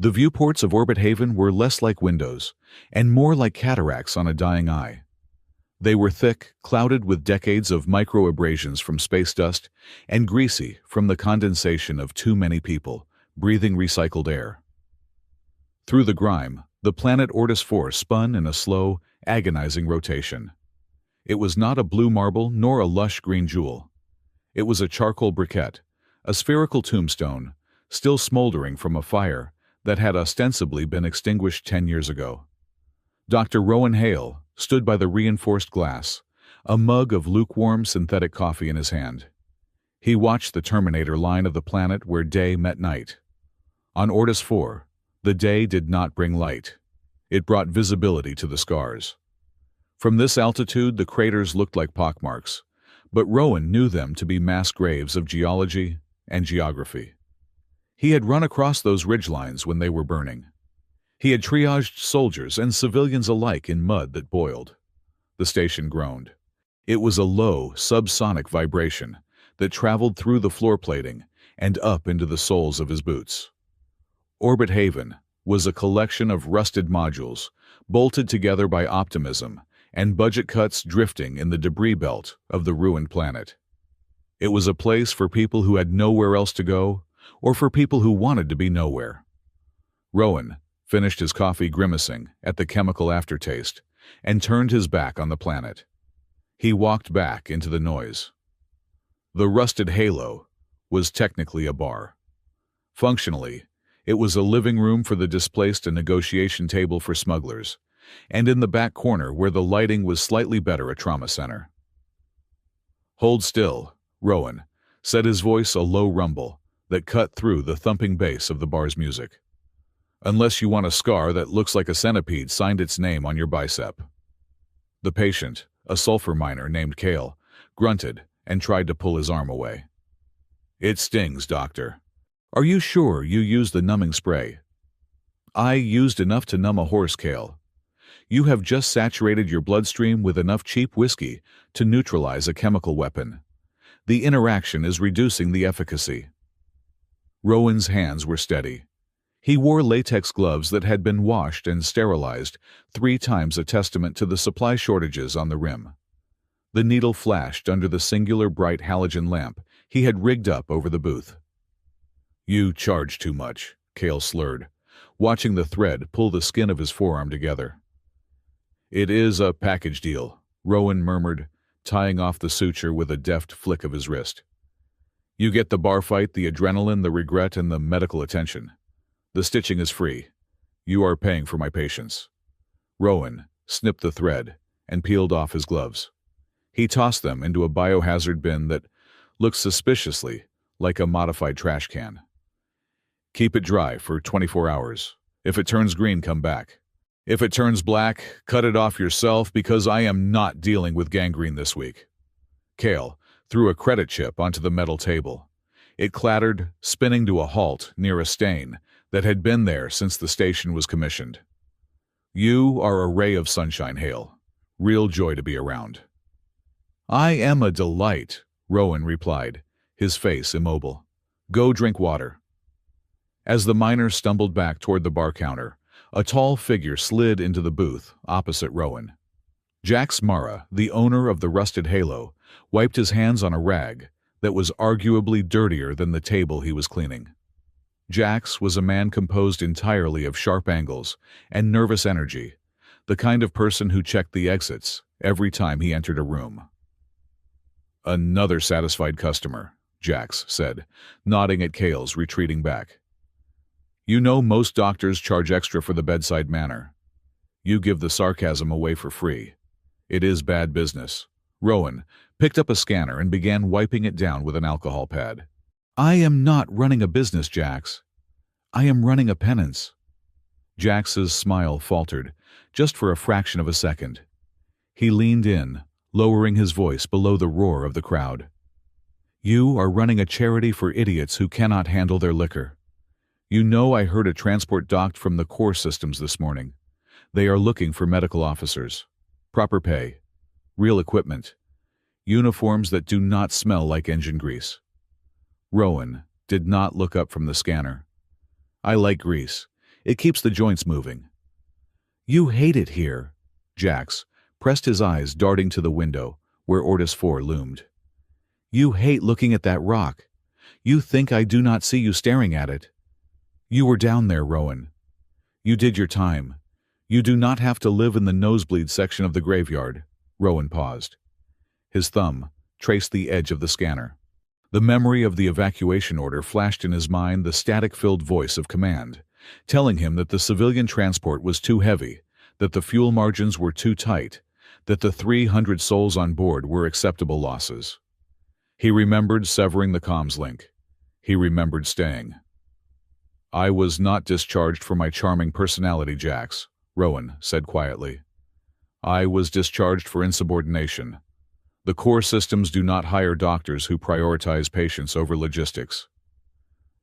The viewports of Orbit Haven were less like windows, and more like cataracts on a dying eye. They were thick, clouded with decades of microabrasions from space dust, and greasy from the condensation of too many people, breathing recycled air. Through the grime, the planet Ortis IV spun in a slow, agonizing rotation. It was not a blue marble nor a lush green jewel. It was a charcoal briquette, a spherical tombstone, still smoldering from a fire that had ostensibly been extinguished 10 years ago. Dr. Rowan Hale stood by the reinforced glass, a mug of lukewarm synthetic coffee in his hand. He watched the Terminator line of the planet where day met night. On Ortis IV, the day did not bring light. It brought visibility to the scars. From this altitude, the craters looked like pockmarks, but Rowan knew them to be mass graves of geology and geography. He had run across those ridgelines when they were burning. He had triaged soldiers and civilians alike in mud that boiled. The station groaned. It was a low, subsonic vibration that traveled through the floor plating and up into the soles of his boots. Orbit Haven was a collection of rusted modules, bolted together by optimism and budget cuts drifting in the debris belt of the ruined planet. It was a place for people who had nowhere else to go, or for people who wanted to be nowhere. Rowan finished his coffee grimacing at the chemical aftertaste and turned his back on the planet. He walked back into the noise. The rusted halo was technically a bar. Functionally, it was a living room for the displaced, a negotiation table for smugglers, and in the back corner where the lighting was slightly better, a trauma center. "Hold still," Rowan said, his voice a low rumble that cut through the thumping bass of the bar's music. "Unless you want a scar that looks like a centipede signed its name on your bicep." The patient, a sulfur miner named Kale, grunted and tried to pull his arm away. "It stings, doctor. Are you sure you used the numbing spray?" "I used enough to numb a horse, Kale. You have just saturated your bloodstream with enough cheap whiskey to neutralize a chemical weapon. The interaction is reducing the efficacy." Rowan's hands were steady. He wore latex gloves that had been washed and sterilized 3 times, a testament to the supply shortages on the rim. The needle flashed under the singular bright halogen lamp he had rigged up over the booth. "You charge too much," Kale slurred, watching the thread pull the skin of his forearm together. "It is a package deal," Rowan murmured, tying off the suture with a deft flick of his wrist. "You get the bar fight, the adrenaline, the regret, and the medical attention. The stitching is free. You are paying for my patience." Rowan snipped the thread and peeled off his gloves. He tossed them into a biohazard bin that looked suspiciously like a modified trash can. "Keep it dry for 24 hours. If it turns green, come back. If it turns black, cut it off yourself, because I am not dealing with gangrene this week." Kale threw a credit chip onto the metal table. It clattered, spinning to a halt near a stain that had been there since the station was commissioned. "You are a ray of sunshine, Hale. Real joy to be around." "I am a delight," Rowan replied, his face immobile. "Go drink water." As the miner stumbled back toward the bar counter, a tall figure slid into the booth opposite Rowan. Jax Mara, the owner of the rusted halo, wiped his hands on a rag that was arguably dirtier than the table he was cleaning. Jax was a man composed entirely of sharp angles and nervous energy, the kind of person who checked the exits every time he entered a room. "Another satisfied customer," Jax said, nodding at Kale's retreating back. "You know most doctors charge extra for the bedside manner. You give the sarcasm away for free. It is bad business." Rowan picked up a scanner and began wiping it down with an alcohol pad. "I am not running a business, Jax. I am running a penance." Jax's smile faltered, just for a fraction of a second. He leaned in, lowering his voice below the roar of the crowd. "You are running a charity for idiots who cannot handle their liquor. You know, I heard a transport docked from the core systems this morning. They are looking for medical officers. Proper pay. Real equipment. Uniforms that do not smell like engine grease." Rowan did not look up from the scanner. "I like grease. It keeps the joints moving. You hate it here. Jax pressed his eyes darting to the window, where Ortis 4 loomed. You hate looking at that rock. You think I do not see you staring at it. You were down there, Rowan. You did your time. You do not have to live in the nosebleed section of the graveyard. Rowan paused. His thumb traced the edge of the scanner. The memory of the evacuation order flashed in his mind, the static-filled voice of command, telling him that the civilian transport was too heavy, that the fuel margins were too tight, that the 300 souls on board were acceptable losses. He remembered severing the comms link. He remembered staying. I was not discharged for my charming personality, Jax, Rowan said quietly. I was discharged for insubordination. The core systems do not hire doctors who prioritize patients over logistics.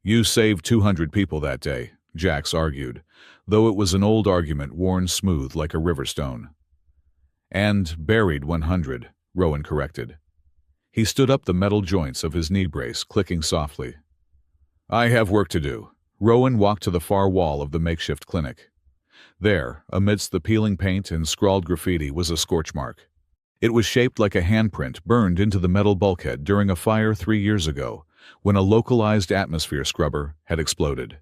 You saved 200 people that day, Jax argued, though it was an old argument worn smooth like a river stone. And buried 100, Rowan corrected. He stood up, the metal joints of his knee brace clicking softly. I have work to do. Rowan walked to the far wall of the makeshift clinic. There, amidst the peeling paint and scrawled graffiti, was a scorch mark. It was shaped like a handprint burned into the metal bulkhead during a fire 3 years ago, when a localized atmosphere scrubber had exploded.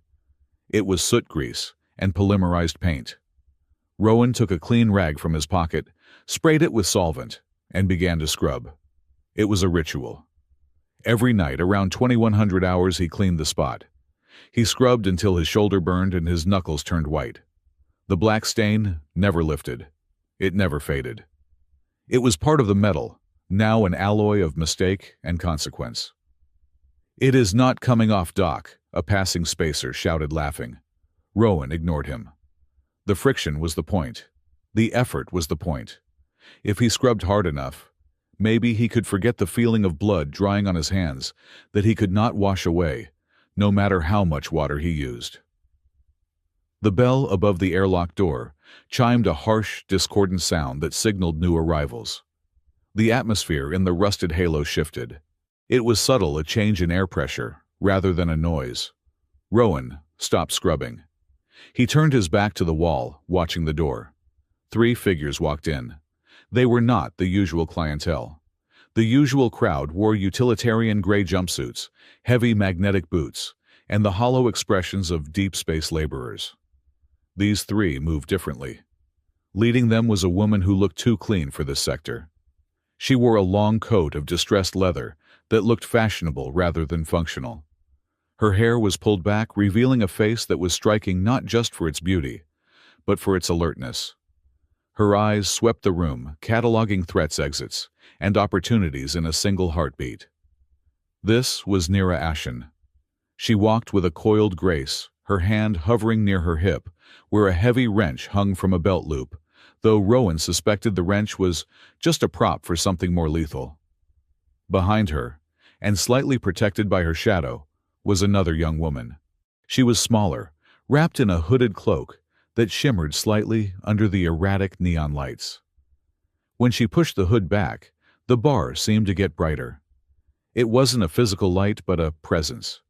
It was soot grease and polymerized paint. Rowan took a clean rag from his pocket, sprayed it with solvent, and began to scrub. It was a ritual. Every night, around 2100 hours, he cleaned the spot. He scrubbed until his shoulder burned and his knuckles turned white. The black stain never lifted. It never faded. It was part of the metal, now an alloy of mistake and consequence. It is not coming off, Doc, a passing spacer shouted, laughing. Rowan ignored him. The friction was the point. The effort was the point. If he scrubbed hard enough, maybe he could forget the feeling of blood drying on his hands that he could not wash away, no matter how much water he used. The bell above the airlock door chimed a harsh, discordant sound that signaled new arrivals. The atmosphere in the rusted halo shifted. It was subtle, a change in air pressure, rather than a noise. Rowan stopped scrubbing. He turned his back to the wall, watching the door. 3 figures walked in. They were not the usual clientele. The usual crowd wore utilitarian gray jumpsuits, heavy magnetic boots, and the hollow expressions of deep space laborers. These 3 moved differently. Leading them was a woman who looked too clean for this sector. She wore a long coat of distressed leather that looked fashionable rather than functional. Her hair was pulled back, revealing a face that was striking not just for its beauty, but for its alertness. Her eyes swept the room, cataloging threats, exits, and opportunities in a single heartbeat. This was Nira Ashen. She walked with a coiled grace, her hand hovering near her hip, where a heavy wrench hung from a belt loop, though Rowan suspected the wrench was just a prop for something more lethal. Behind her, and slightly protected by her shadow, was another young woman. She was smaller, wrapped in a hooded cloak that shimmered slightly under the erratic neon lights. When she pushed the hood back, the bar seemed to get brighter. It wasn't a physical light, but a presence.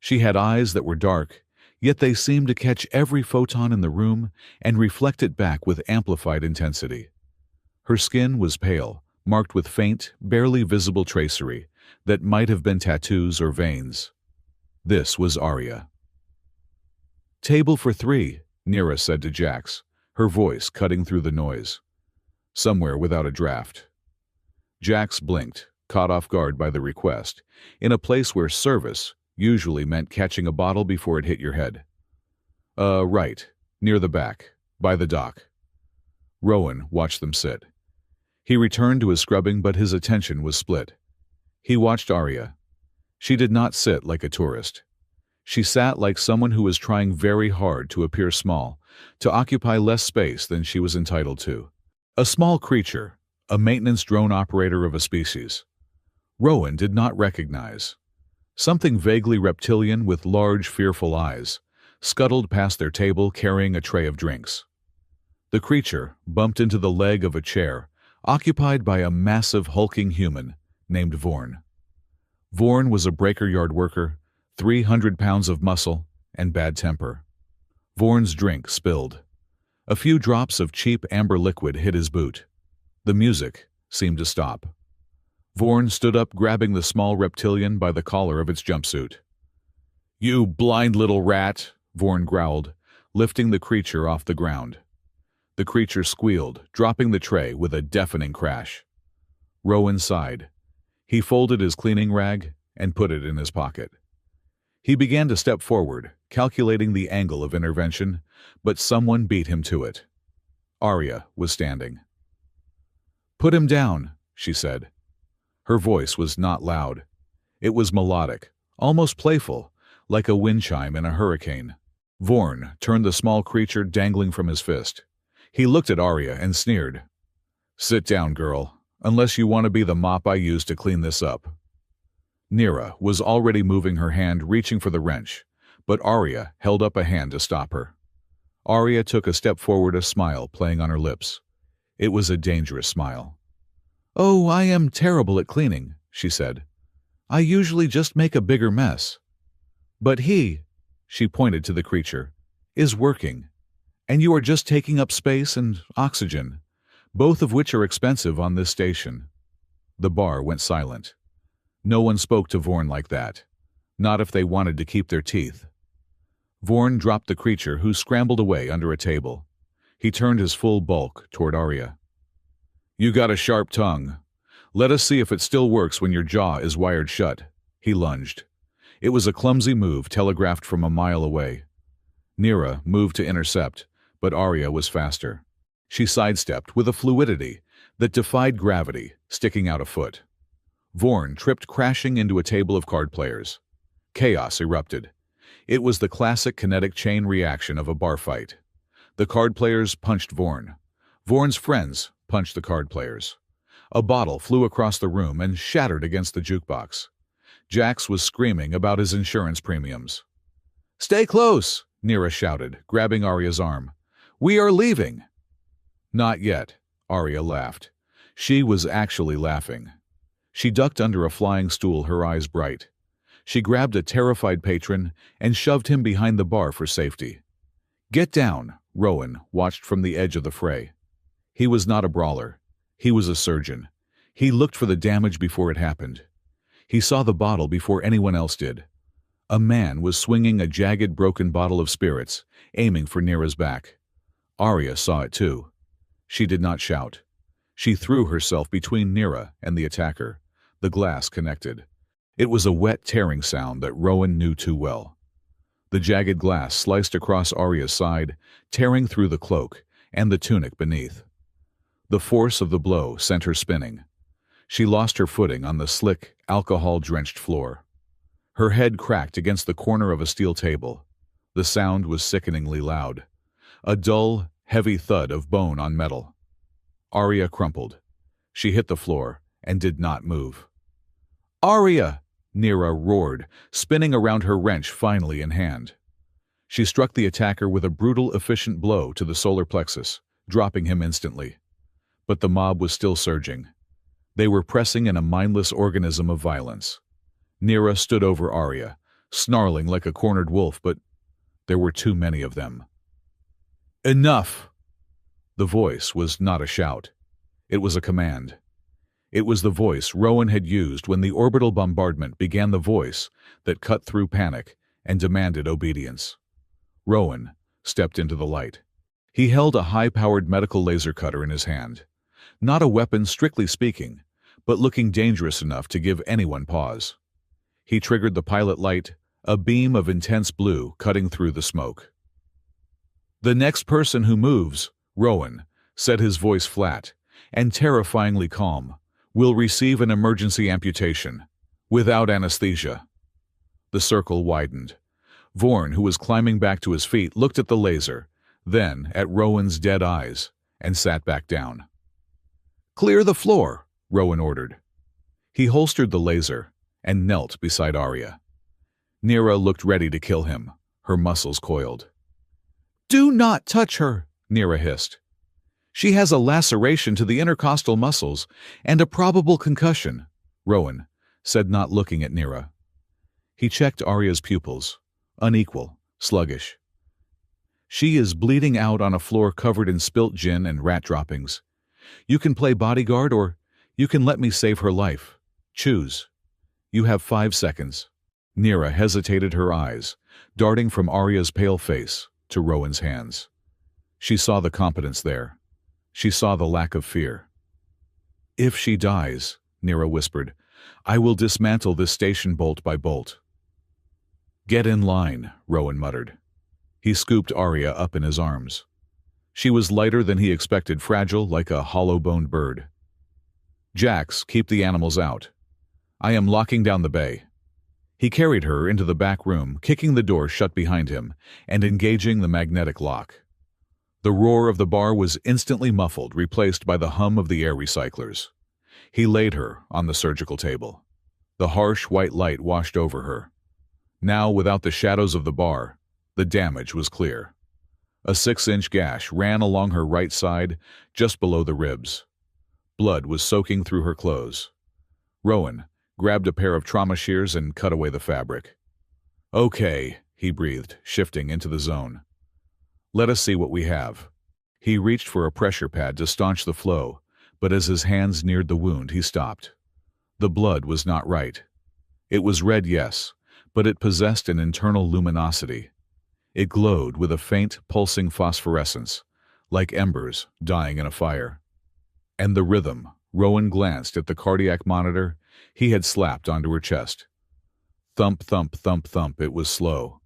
She had eyes that were dark, yet they seemed to catch every photon in the room and reflect it back with amplified intensity. Her skin was pale, marked with faint, barely visible tracery that might have been tattoos or veins. This was Arya. Table for 3, Nira said to Jax, her voice cutting through the noise. Somewhere without a draft. Jax blinked, caught off guard by the request, in a place where service usually meant catching a bottle before it hit your head. Right, near the back, by the dock. Rowan watched them sit. He returned to his scrubbing, but his attention was split. He watched Arya. She did not sit like a tourist. She sat like someone who was trying very hard to appear small, to occupy less space than she was entitled to. A small creature, a maintenance drone operator of a species. Rowan did not recognize. Something vaguely reptilian with large, fearful eyes scuttled past their table carrying a tray of drinks. The creature bumped into the leg of a chair occupied by a massive hulking human named Vorn. Vorn was a breaker yard worker, 300 pounds of muscle, and bad temper. Vorn's drink spilled. A few drops of cheap amber liquid hit his boot. The music seemed to stop. Vorn stood up, grabbing the small reptilian by the collar of its jumpsuit. "You blind little rat," Vorn growled, lifting the creature off the ground. The creature squealed, dropping the tray with a deafening crash. Rowan sighed. He folded his cleaning rag and put it in his pocket. He began to step forward, calculating the angle of intervention, but someone beat him to it. Arya was standing. "Put him down," she said. Her voice was not loud. It was melodic, almost playful, like a wind chime in a hurricane. Vorn turned the small creature dangling from his fist. He looked at Arya and sneered. "Sit down, girl, unless you want to be the mop I use to clean this up." Nira was already moving her hand, reaching for the wrench, but Arya held up a hand to stop her. Arya took a step forward, a smile playing on her lips. It was a dangerous smile. "Oh, I am terrible at cleaning," she said. "I usually just make a bigger mess. But he," she pointed to the creature, "is working. And you are just taking up space and oxygen, both of which are expensive on this station." The bar went silent. No one spoke to Vorn like that, not if they wanted to keep their teeth. Vorn dropped the creature, who scrambled away under a table. He turned his full bulk toward Arya. "You got a sharp tongue. Let us see if it still works when your jaw is wired shut." He lunged. It was a clumsy move telegraphed from a mile away. Nira moved to intercept, but Arya was faster. She sidestepped with a fluidity that defied gravity, sticking out a foot. Vorn tripped, crashing into a table of card players. Chaos erupted. It was the classic kinetic chain reaction of a bar fight. The card players punched Vorn. Vorn's friends punched the card players. A bottle flew across the room and shattered against the jukebox. Jax was screaming about his insurance premiums. "Stay close," Nira shouted, grabbing Arya's arm. "We are leaving." "Not yet," Arya laughed. She was actually laughing. She ducked under a flying stool, her eyes bright. She grabbed a terrified patron and shoved him behind the bar for safety. "Get down," Rowan watched from the edge of the fray. He was not a brawler. He was a surgeon. He looked for the damage before it happened. He saw the bottle before anyone else did. A man was swinging a jagged, broken bottle of spirits, aiming for Nira's back. Arya saw it too. She did not shout. She threw herself between Nira and the attacker. The glass connected. It was a wet, tearing sound that Rowan knew too well. The jagged glass sliced across Arya's side, tearing through the cloak and the tunic beneath. The force of the blow sent her spinning. She lost her footing on the slick, alcohol-drenched floor. Her head cracked against the corner of a steel table. The sound was sickeningly loud. A dull, heavy thud of bone on metal. Arya crumpled. She hit the floor and did not move. "Arya!" Nira roared, spinning around, her wrench finally in hand. She struck the attacker with a brutal, efficient blow to the solar plexus, dropping him instantly. But the mob was still surging. They were pressing in a mindless organism of violence. Nira stood over Arya, snarling like a cornered wolf, but there were too many of them. "Enough!" The voice was not a shout. It was a command. It was the voice Rowan had used when the orbital bombardment began, the voice that cut through panic and demanded obedience. Rowan stepped into the light. He held a high-powered medical laser cutter in his hand. Not a weapon, strictly speaking, but looking dangerous enough to give anyone pause. He triggered the pilot light, a beam of intense blue cutting through the smoke. "The next person who moves," Rowan said, his voice flat and terrifyingly calm, "will receive an emergency amputation, without anesthesia." The circle widened. Vorn, who was climbing back to his feet, looked at the laser, then at Rowan's dead eyes, and sat back down. "Clear the floor," Rowan ordered. He holstered the laser and knelt beside Arya. Nira looked ready to kill him, her muscles coiled. "Do not touch her," Nira hissed. "She has a laceration to the intercostal muscles and a probable concussion," Rowan said, not looking at Nira. He checked Arya's pupils, unequal, sluggish. She is bleeding out on a floor covered in spilt gin and rat droppings. You can play bodyguard or you can let me save her life. Choose. You have 5 seconds. Nira hesitated, her eyes darting from Arya's pale face to Rowan's hands. She saw the competence there. She saw the lack of fear. If she dies, Nira whispered, I will dismantle this station bolt by bolt. Get in line, Rowan muttered. He scooped Arya up in his arms. She was lighter than he expected, fragile like a hollow-boned bird. Jax, keep the animals out. I am locking down the bay. He carried her into the back room, kicking the door shut behind him and engaging the magnetic lock. The roar of the bar was instantly muffled, replaced by the hum of the air recyclers. He laid her on the surgical table. The harsh white light washed over her. Now, without the shadows of the bar, the damage was clear. A 6-inch gash ran along her right side, just below the ribs. Blood was soaking through her clothes. Rowan grabbed a pair of trauma shears and cut away the fabric. Okay, he breathed, shifting into the zone. Let us see what we have. He reached for a pressure pad to staunch the flow, but as his hands neared the wound, he stopped. The blood was not right. It was red, yes, but it possessed an internal luminosity. It glowed with a faint, pulsing phosphorescence, like embers dying in a fire. And the rhythm. Rowan glanced at the cardiac monitor he had slapped onto her chest. Thump, thump, thump, thump. It was slow.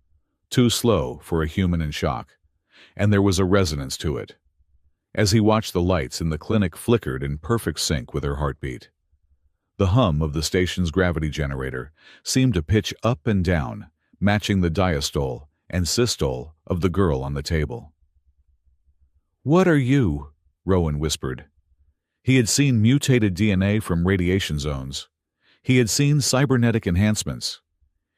Too slow for a human in shock. And there was a resonance to it. As he watched, the lights in the clinic flickered in perfect sync with her heartbeat. The hum of the station's gravity generator seemed to pitch up and down, matching the diastole and systole of the girl on the table. What are you? Rowan whispered. He had seen mutated DNA from radiation zones. He had seen cybernetic enhancements.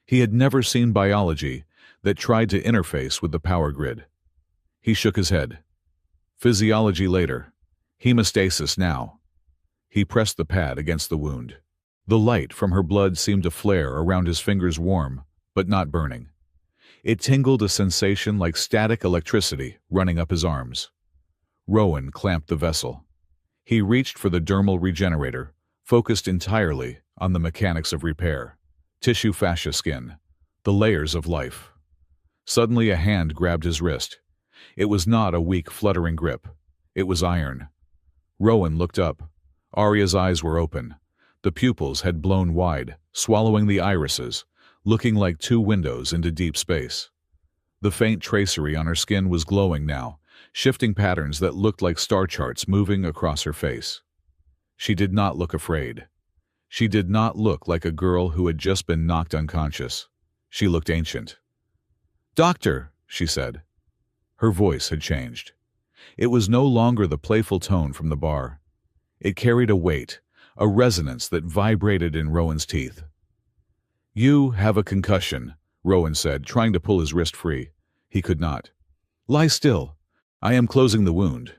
He had never seen biology that tried to interface with the power grid. He shook his head. Physiology later. Hemostasis now. He pressed the pad against the wound. The light from her blood seemed to flare around his fingers, warm, but not burning. It tingled, a sensation like static electricity running up his arms. Rowan clamped the vessel. He reached for the dermal regenerator, focused entirely on the mechanics of repair. Tissue, fascia, skin. The layers of life. Suddenly a hand grabbed his wrist. It was not a weak, fluttering grip. It was iron. Rowan looked up. Arya's eyes were open. The pupils had blown wide, swallowing the irises, looking like 2 windows into deep space. The faint tracery on her skin was glowing now, shifting patterns that looked like star charts moving across her face. She did not look afraid. She did not look like a girl who had just been knocked unconscious. She looked ancient. "Doctor," she said. Her voice had changed. It was no longer the playful tone from the bar. It carried a weight, a resonance that vibrated in Rowan's teeth. "You have a concussion," Rowan said, trying to pull his wrist free. He could not. "Lie still. I am closing the wound."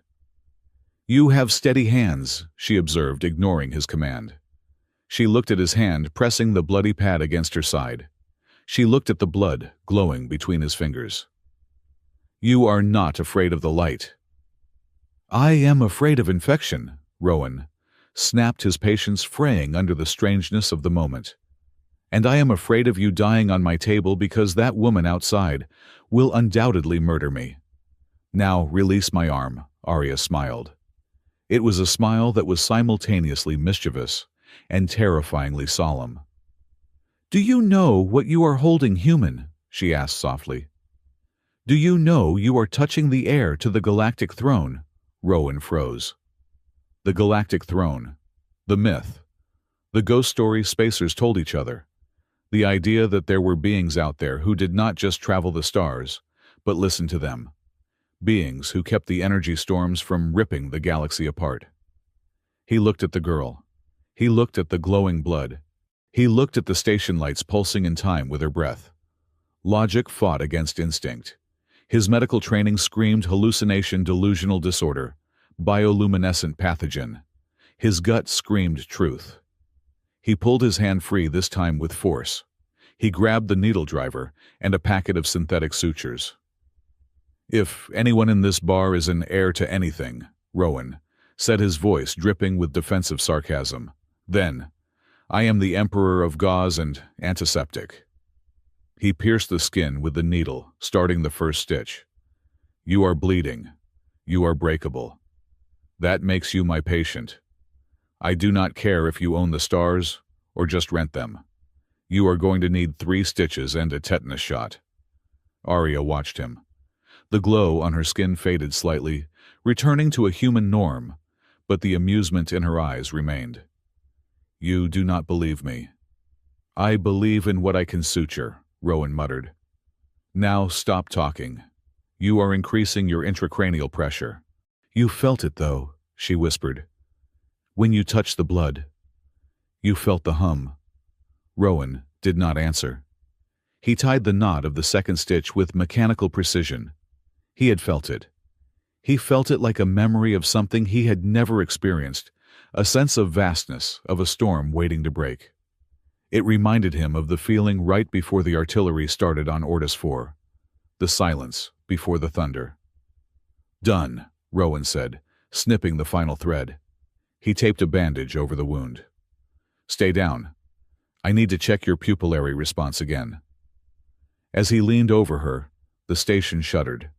"You have steady hands," she observed, ignoring his command. She looked at his hand, pressing the bloody pad against her side. She looked at the blood glowing between his fingers. "You are not afraid of the light." "I am afraid of infection," Rowan snapped, his patience fraying under the strangeness of the moment. "And I am afraid of you dying on my table because that woman outside will undoubtedly murder me." "Now release my arm," Arya smiled. It was a smile that was simultaneously mischievous and terrifyingly solemn. "Do you know what you are holding, human?" she asked softly. "Do you know you are touching the heir to the Galactic Throne?" Rowan froze. The Galactic Throne. The myth. The ghost story spacers told each other. The idea that there were beings out there who did not just travel the stars, but listen to them. Beings who kept the energy storms from ripping the galaxy apart. He looked at the girl. He looked at the glowing blood. He looked at the station lights pulsing in time with her breath. Logic fought against instinct. His medical training screamed hallucination, delusional disorder, bioluminescent pathogen. His gut screamed truth. He pulled his hand free, this time with force. He grabbed the needle driver and a packet of synthetic sutures. If anyone in this bar is an heir to anything, Rowan said, his voice dripping with defensive sarcasm, then I am the Emperor of gauze and antiseptic. He pierced the skin with the needle, starting the first stitch. You are bleeding. You are breakable. That makes you my patient. I do not care if you own the stars or just rent them. You are going to need 3 stitches and a tetanus shot. Arya watched him. The glow on her skin faded slightly, returning to a human norm, but the amusement in her eyes remained. You do not believe me. I believe in what I can suture, Rowan muttered. Now stop talking. You are increasing your intracranial pressure. You felt it, though, she whispered. When you touched the blood. You felt the hum. Rowan did not answer. He tied the knot of the second stitch with mechanical precision. He had felt it. He felt it like a memory of something he had never experienced, a sense of vastness, of a storm waiting to break. It reminded him of the feeling right before the artillery started on Ortis 4. The silence before the thunder. Done, Rowan said, snipping the final thread. He taped a bandage over the wound. Stay down. I need to check your pupillary response again. As he leaned over her, the station shuddered.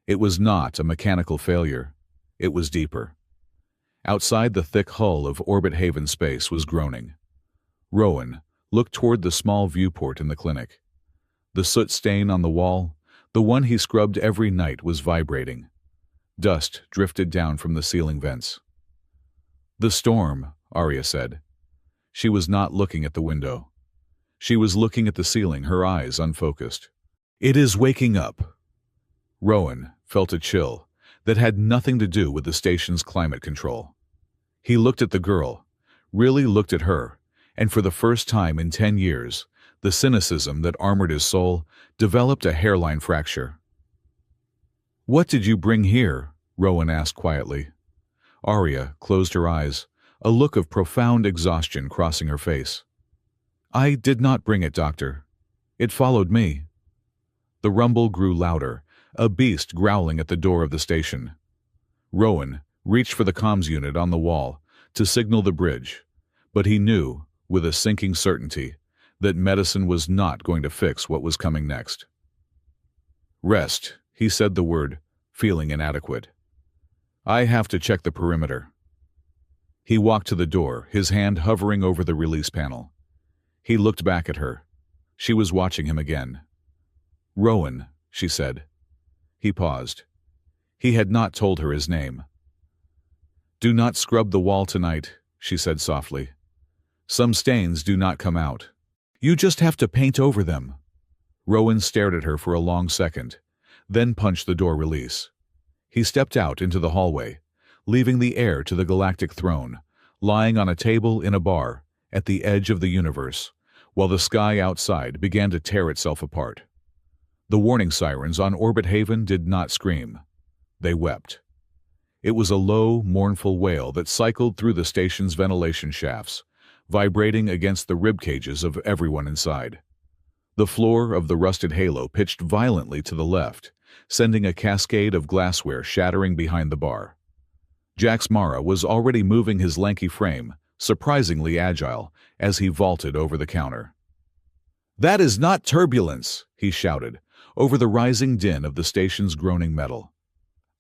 It was not a mechanical failure. It was deeper. Outside, the thick hull of Orbit Haven space was groaning. Rowan looked toward the small viewport in the clinic. The soot stain on the wall, the one he scrubbed every night, was vibrating. Dust drifted down from the ceiling vents. The storm, Arya said. She was not looking at the window. She was looking at the ceiling, her eyes unfocused. It is waking up. Rowan felt a chill that had nothing to do with the station's climate control. He looked at the girl, really looked at her, and for the first time in 10 years, the cynicism that armored his soul developed a hairline fracture. What did you bring here? Rowan asked quietly. Arya closed her eyes, a look of profound exhaustion crossing her face. I did not bring it, Doctor. It followed me. The rumble grew louder, a beast growling at the door of the station. Rowan reached for the comms unit on the wall to signal the bridge, but he knew, with a sinking certainty, that medicine was not going to fix what was coming next. Rest, he said the word, feeling inadequate. I have to check the perimeter. He walked to the door, his hand hovering over the release panel. He looked back at her. She was watching him again. Rowan, she said. He paused. He had not told her his name. Do not scrub the wall tonight, she said softly. Some stains do not come out. You just have to paint over them. Rowan stared at her for a long second, then punched the door release. He stepped out into the hallway, leaving the heir to the galactic throne, lying on a table in a bar at the edge of the universe, while the sky outside began to tear itself apart. The warning sirens on Orbit Haven did not scream. They wept. It was a low, mournful wail that cycled through the station's ventilation shafts, vibrating against the rib cages of everyone inside. The floor of the rusted halo pitched violently to the left, sending a cascade of glassware shattering behind the bar. Jax Mara was already moving his lanky frame, surprisingly agile, as he vaulted over the counter. That is not turbulence, he shouted, over the rising din of the station's groaning metal.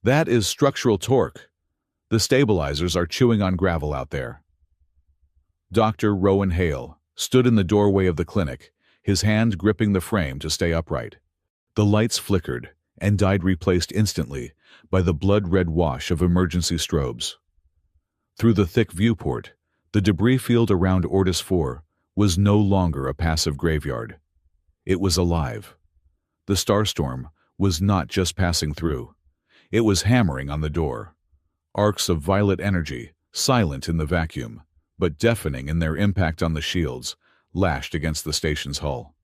That is structural torque. The stabilizers are chewing on gravel out there. Dr. Rowan Hale stood in the doorway of the clinic, his hand gripping the frame to stay upright. The lights flickered and died, replaced instantly by the blood-red wash of emergency strobes. Through the thick viewport, the debris field around Ortis 4 was no longer a passive graveyard. It was alive. The starstorm was not just passing through. It was hammering on the door. Arcs of violet energy, silent in the vacuum, but deafening in their impact on the shields, lashed against the station's hull.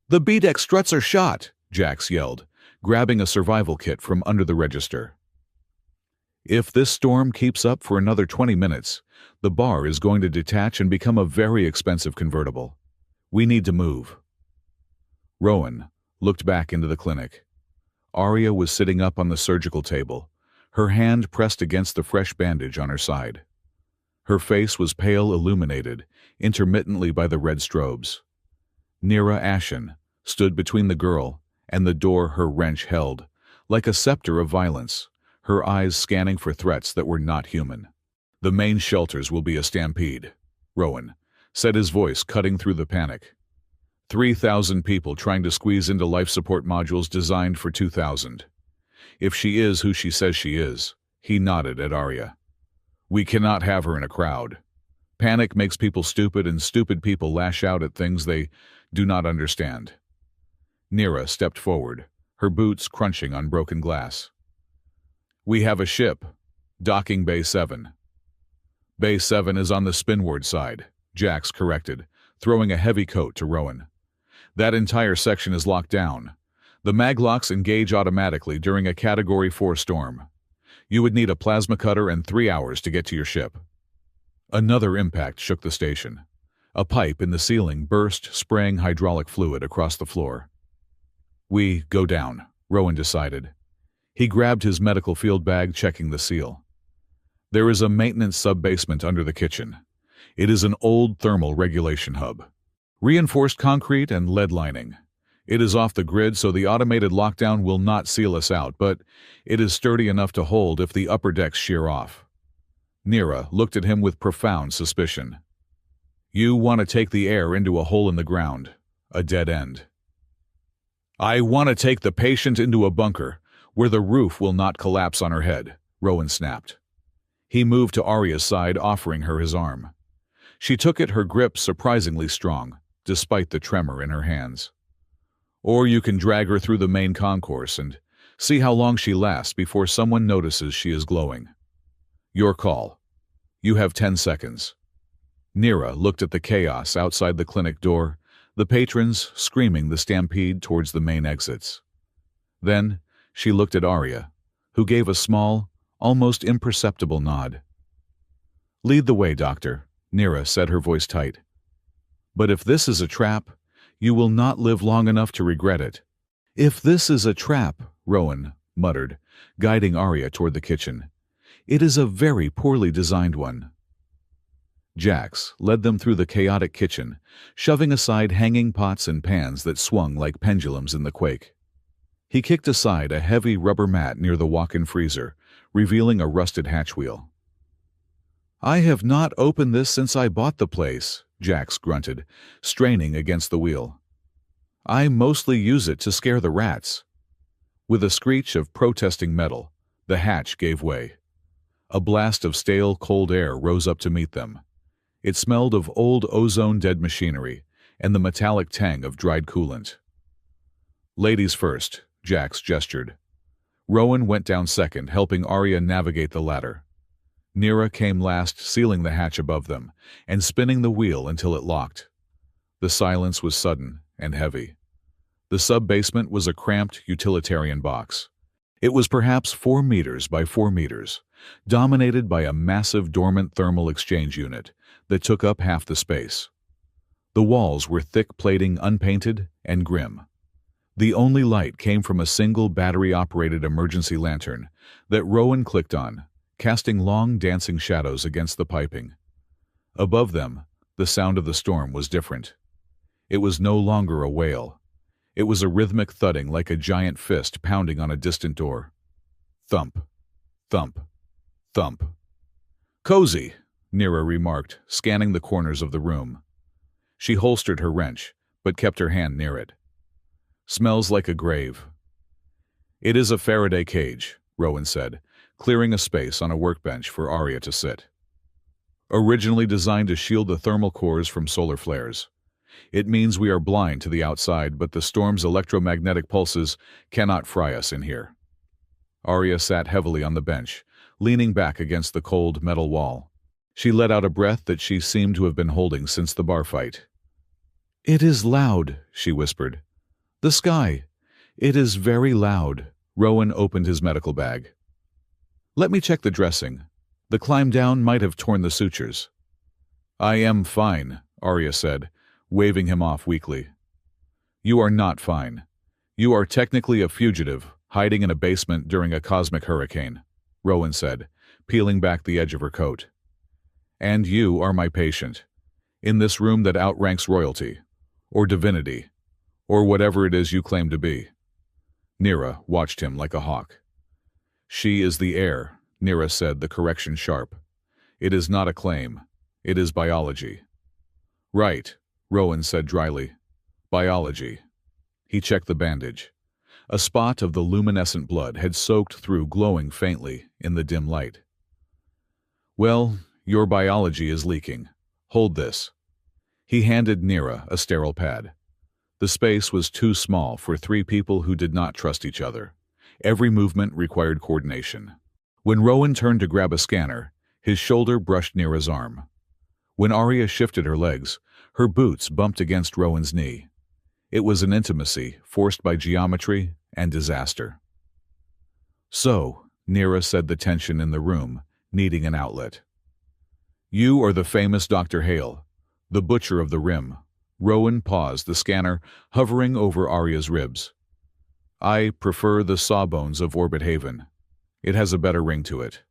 The B-deck struts are shot, Jax yelled, grabbing a survival kit from under the register. If this storm keeps up for another 20 minutes, the bar is going to detach and become a very expensive convertible. We need to move. Rowan looked back into the clinic. Arya was sitting up on the surgical table, her hand pressed against the fresh bandage on her side. Her face was pale, illuminated, intermittently by the red strobes. Nira Ashen stood between the girl and the door her wrench held, like a scepter of violence, her eyes scanning for threats that were not human. "The main shelters will be a stampede," Rowan said, his voice cutting through the panic. 3,000 people trying to squeeze into life support modules designed for 2,000. If she is who she says she is, he nodded at Arya. "We cannot have her in a crowd. Panic makes people stupid, and stupid people lash out at things they do not understand." Nira stepped forward, her boots crunching on broken glass. "We have a ship, docking Bay 7. Bay 7 is on the spinward side," Jax corrected, throwing a heavy coat to Rowan. "That entire section is locked down. The maglocks engage automatically during a Category 4 storm. You would need a plasma cutter and 3 hours to get to your ship." Another impact shook the station. A pipe in the ceiling burst, spraying hydraulic fluid across the floor. "We go down," Rowan decided. He grabbed his medical field bag, checking the seal. "There is a maintenance sub-basement under the kitchen. It is an old thermal regulation hub. Reinforced concrete and lead lining. It is off the grid, so the automated lockdown will not seal us out, but it is sturdy enough to hold if the upper decks shear off." Nira looked at him with profound suspicion. "You want to take the air into a hole in the ground, a dead end." "I want to take the patient into a bunker where the roof will not collapse on her head," Rowan snapped. He moved to Arya's side, offering her his arm. She took it, her grip surprisingly strong, despite the tremor in her hands. "Or you can drag her through the main concourse and see how long she lasts before someone notices she is glowing. Your call. You have 10 seconds. Nira looked at the chaos outside the clinic door, the patrons screaming the stampede towards the main exits. Then she looked at Arya, who gave a small, almost imperceptible nod. "Lead the way, Doctor," Nira said, her voice tight. "But if this is a trap, you will not live long enough to regret it." "If this is a trap," Rowan muttered, guiding Arya toward the kitchen, "it is a very poorly designed one." Jax led them through the chaotic kitchen, shoving aside hanging pots and pans that swung like pendulums in the quake. He kicked aside a heavy rubber mat near the walk-in freezer, revealing a rusted hatch wheel. "I have not opened this since I bought the place," Jax grunted, straining against the wheel. "I mostly use it to scare the rats." With a screech of protesting metal, the hatch gave way. A blast of stale, cold air rose up to meet them. It smelled of old ozone-dead machinery and the metallic tang of dried coolant. "Ladies first," Jax gestured. Rowan went down second, helping Arya navigate the ladder. Nira came last, sealing the hatch above them and spinning the wheel until it locked. The silence was sudden and heavy. The sub-basement was a cramped utilitarian box. It was perhaps 4 meters by 4 meters, dominated by a massive dormant thermal exchange unit that took up half the space. The walls were thick plating, unpainted, and grim. The only light came from a single battery-operated emergency lantern that Rowan clicked on, casting long dancing shadows against the piping. Above them, the sound of the storm was different. It was no longer a wail. It was a rhythmic thudding, like a giant fist pounding on a distant door. Thump, thump, thump. "Cozy," Nira remarked, scanning the corners of the room. She holstered her wrench, but kept her hand near it. "Smells like a grave." "It is a Faraday cage," Rowan said, clearing a space on a workbench for Arya to sit. "Originally designed to shield the thermal cores from solar flares. It means we are blind to the outside, but the storm's electromagnetic pulses cannot fry us in here." Arya sat heavily on the bench, leaning back against the cold metal wall. She let out a breath that she seemed to have been holding since the bar fight. "It is loud," she whispered. "The sky. It is very loud." Rowan opened his medical bag. "Let me check the dressing. The climb down might have torn the sutures." "I am fine," Arya said, waving him off weakly. "You are not fine. You are technically a fugitive, Hiding in a basement during a cosmic hurricane, Rowan said, peeling back the edge of her coat. And you are my patient. In this room that outranks royalty, or divinity, or whatever it is you claim to be. Nira watched him like a hawk. She is the heir, Nira said, the correction sharp. It is not a claim. It is biology. Right, Rowan said dryly. Biology. He checked the bandage. A spot of the luminescent blood had soaked through, glowing faintly in the dim light. Well, your biology is leaking. Hold this. He handed Nira a sterile pad. The space was too small for three people who did not trust each other. Every movement required coordination. When Rowan turned to grab a scanner, his shoulder brushed Nira's arm. When Arya shifted her legs, her boots bumped against Rowan's knee. It was an intimacy forced by geometry and disaster. So, Nira said, the tension in the room, needing an outlet. You are the famous Dr. Hale, the butcher of the rim. Rowan paused, the scanner hovering over Arya's ribs. I prefer the sawbones of Orbit Haven. It has a better ring to it.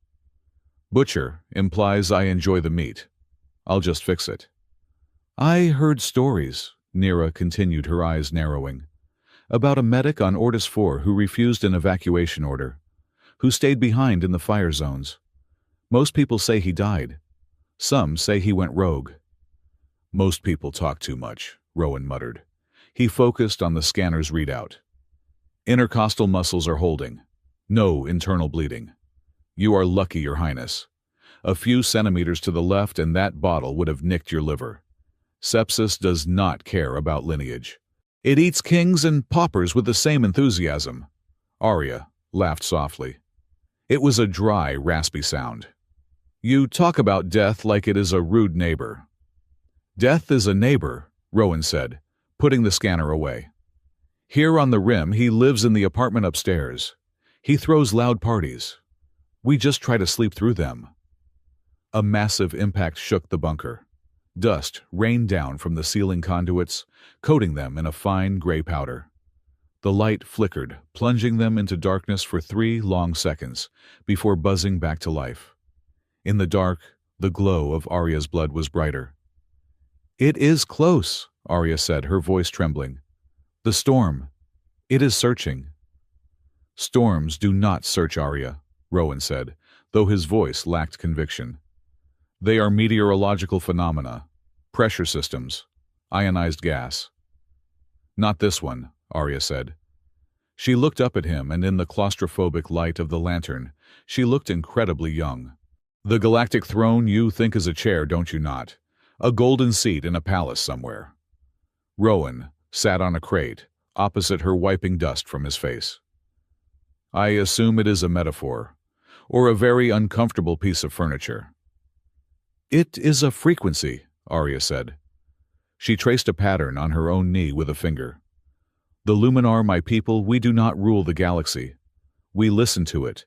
Butcher implies I enjoy the meat. I'll just fix it. I heard stories, Nira continued, her eyes narrowing, about a medic on Ortis 4 who refused an evacuation order, who stayed behind in the fire zones. Most people say he died. Some say he went rogue. Most people talk too much, Rowan muttered. He focused on the scanner's readout. Intercostal muscles are holding. No internal bleeding. You are lucky, Your Highness. A few centimeters to the left and that bottle would have nicked your liver. Sepsis does not care about lineage. It eats kings and paupers with the same enthusiasm. Arya laughed softly. It was a dry, raspy sound. You talk about death like it is a rude neighbor. Death is a neighbor, Rowan said, putting the scanner away. Here on the rim, he lives in the apartment upstairs. He throws loud parties. We just try to sleep through them. A massive impact shook the bunker. Dust rained down from the ceiling conduits, coating them in a fine gray powder. The light flickered, plunging them into darkness for 3 long seconds before buzzing back to life. In the dark, the glow of Arya's blood was brighter. It is close, Arya said, her voice trembling. The storm. It is searching. Storms do not search, Arya, Rowan said, though his voice lacked conviction. They are meteorological phenomena, pressure systems, ionized gas. Not this one, Arya said. She looked up at him, and in the claustrophobic light of the lantern, she looked incredibly young. The galactic throne you think is a chair, don't you not? A golden seat in a palace somewhere. Rowan sat on a crate, opposite her, wiping dust from his face. I assume it is a metaphor, or a very uncomfortable piece of furniture. It is a frequency, Arya said. She traced a pattern on her own knee with a finger. The Luminar, my people, we do not rule the galaxy. We listen to it.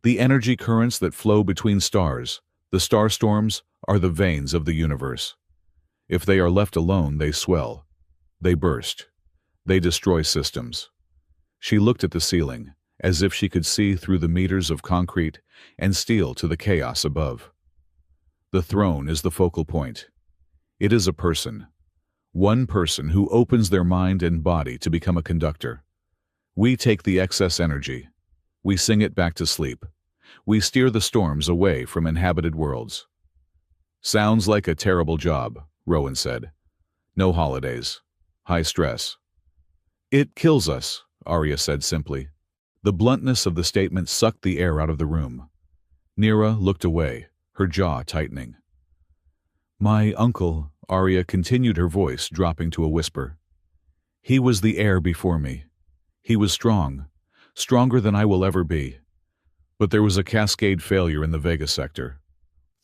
The energy currents that flow between stars, the star storms, are the veins of the universe. If they are left alone, they swell. They burst. They destroy systems. She looked at the ceiling, as if she could see through the meters of concrete and steel to the chaos above. The throne is the focal point. It is a person. One person who opens their mind and body to become a conductor. We take the excess energy. We sing it back to sleep. We steer the storms away from inhabited worlds. Sounds like a terrible job, Rowan said. No holidays. High stress. It kills us, Arya said simply. The bluntness of the statement sucked the air out of the room. Nira looked away, her jaw tightening. My uncle, Arya continued, her voice dropping to a whisper. He was the heir before me. He was strong, stronger than I will ever be. But there was a cascade failure in the Vega sector.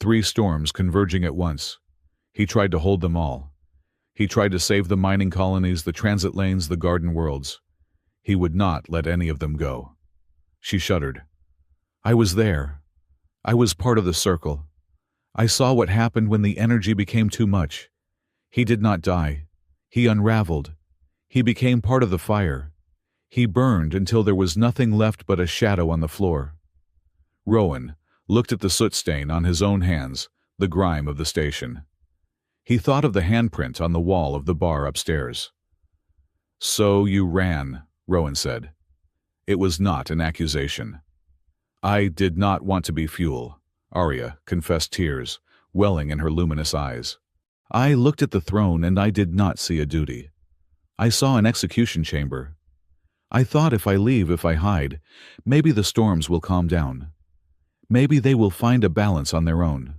3 storms converging at once. He tried to hold them all. He tried to save the mining colonies, the transit lanes, the garden worlds. He would not let any of them go. She shuddered. I was there. I was part of the circle. I saw what happened when the energy became too much. He did not die. He unraveled. He became part of the fire. He burned until there was nothing left but a shadow on the floor. Rowan looked at the soot stain on his own hands, the grime of the station. He thought of the handprint on the wall of the bar upstairs. "So you ran," Rowan said. It was not an accusation. "I did not want to be fuel," Arya confessed, tears welling in her luminous eyes. "I looked at the throne and I did not see a duty. I saw an execution chamber. I thought if I hide, maybe the storms will calm down. Maybe they will find a balance on their own."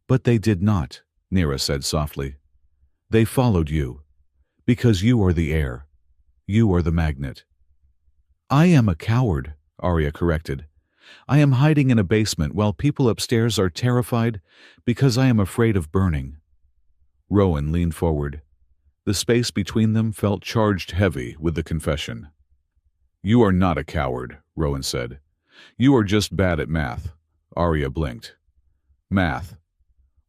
"But they did not," Nira said softly. "They followed you. Because you are the heir. You are the magnet." "I am a coward," Arya corrected. "I am hiding in a basement while people upstairs are terrified because I am afraid of burning." Rowan leaned forward. The space between them felt charged heavy with the confession. "You are not a coward," Rowan said. "You are just bad at math." Arya blinked. "Math."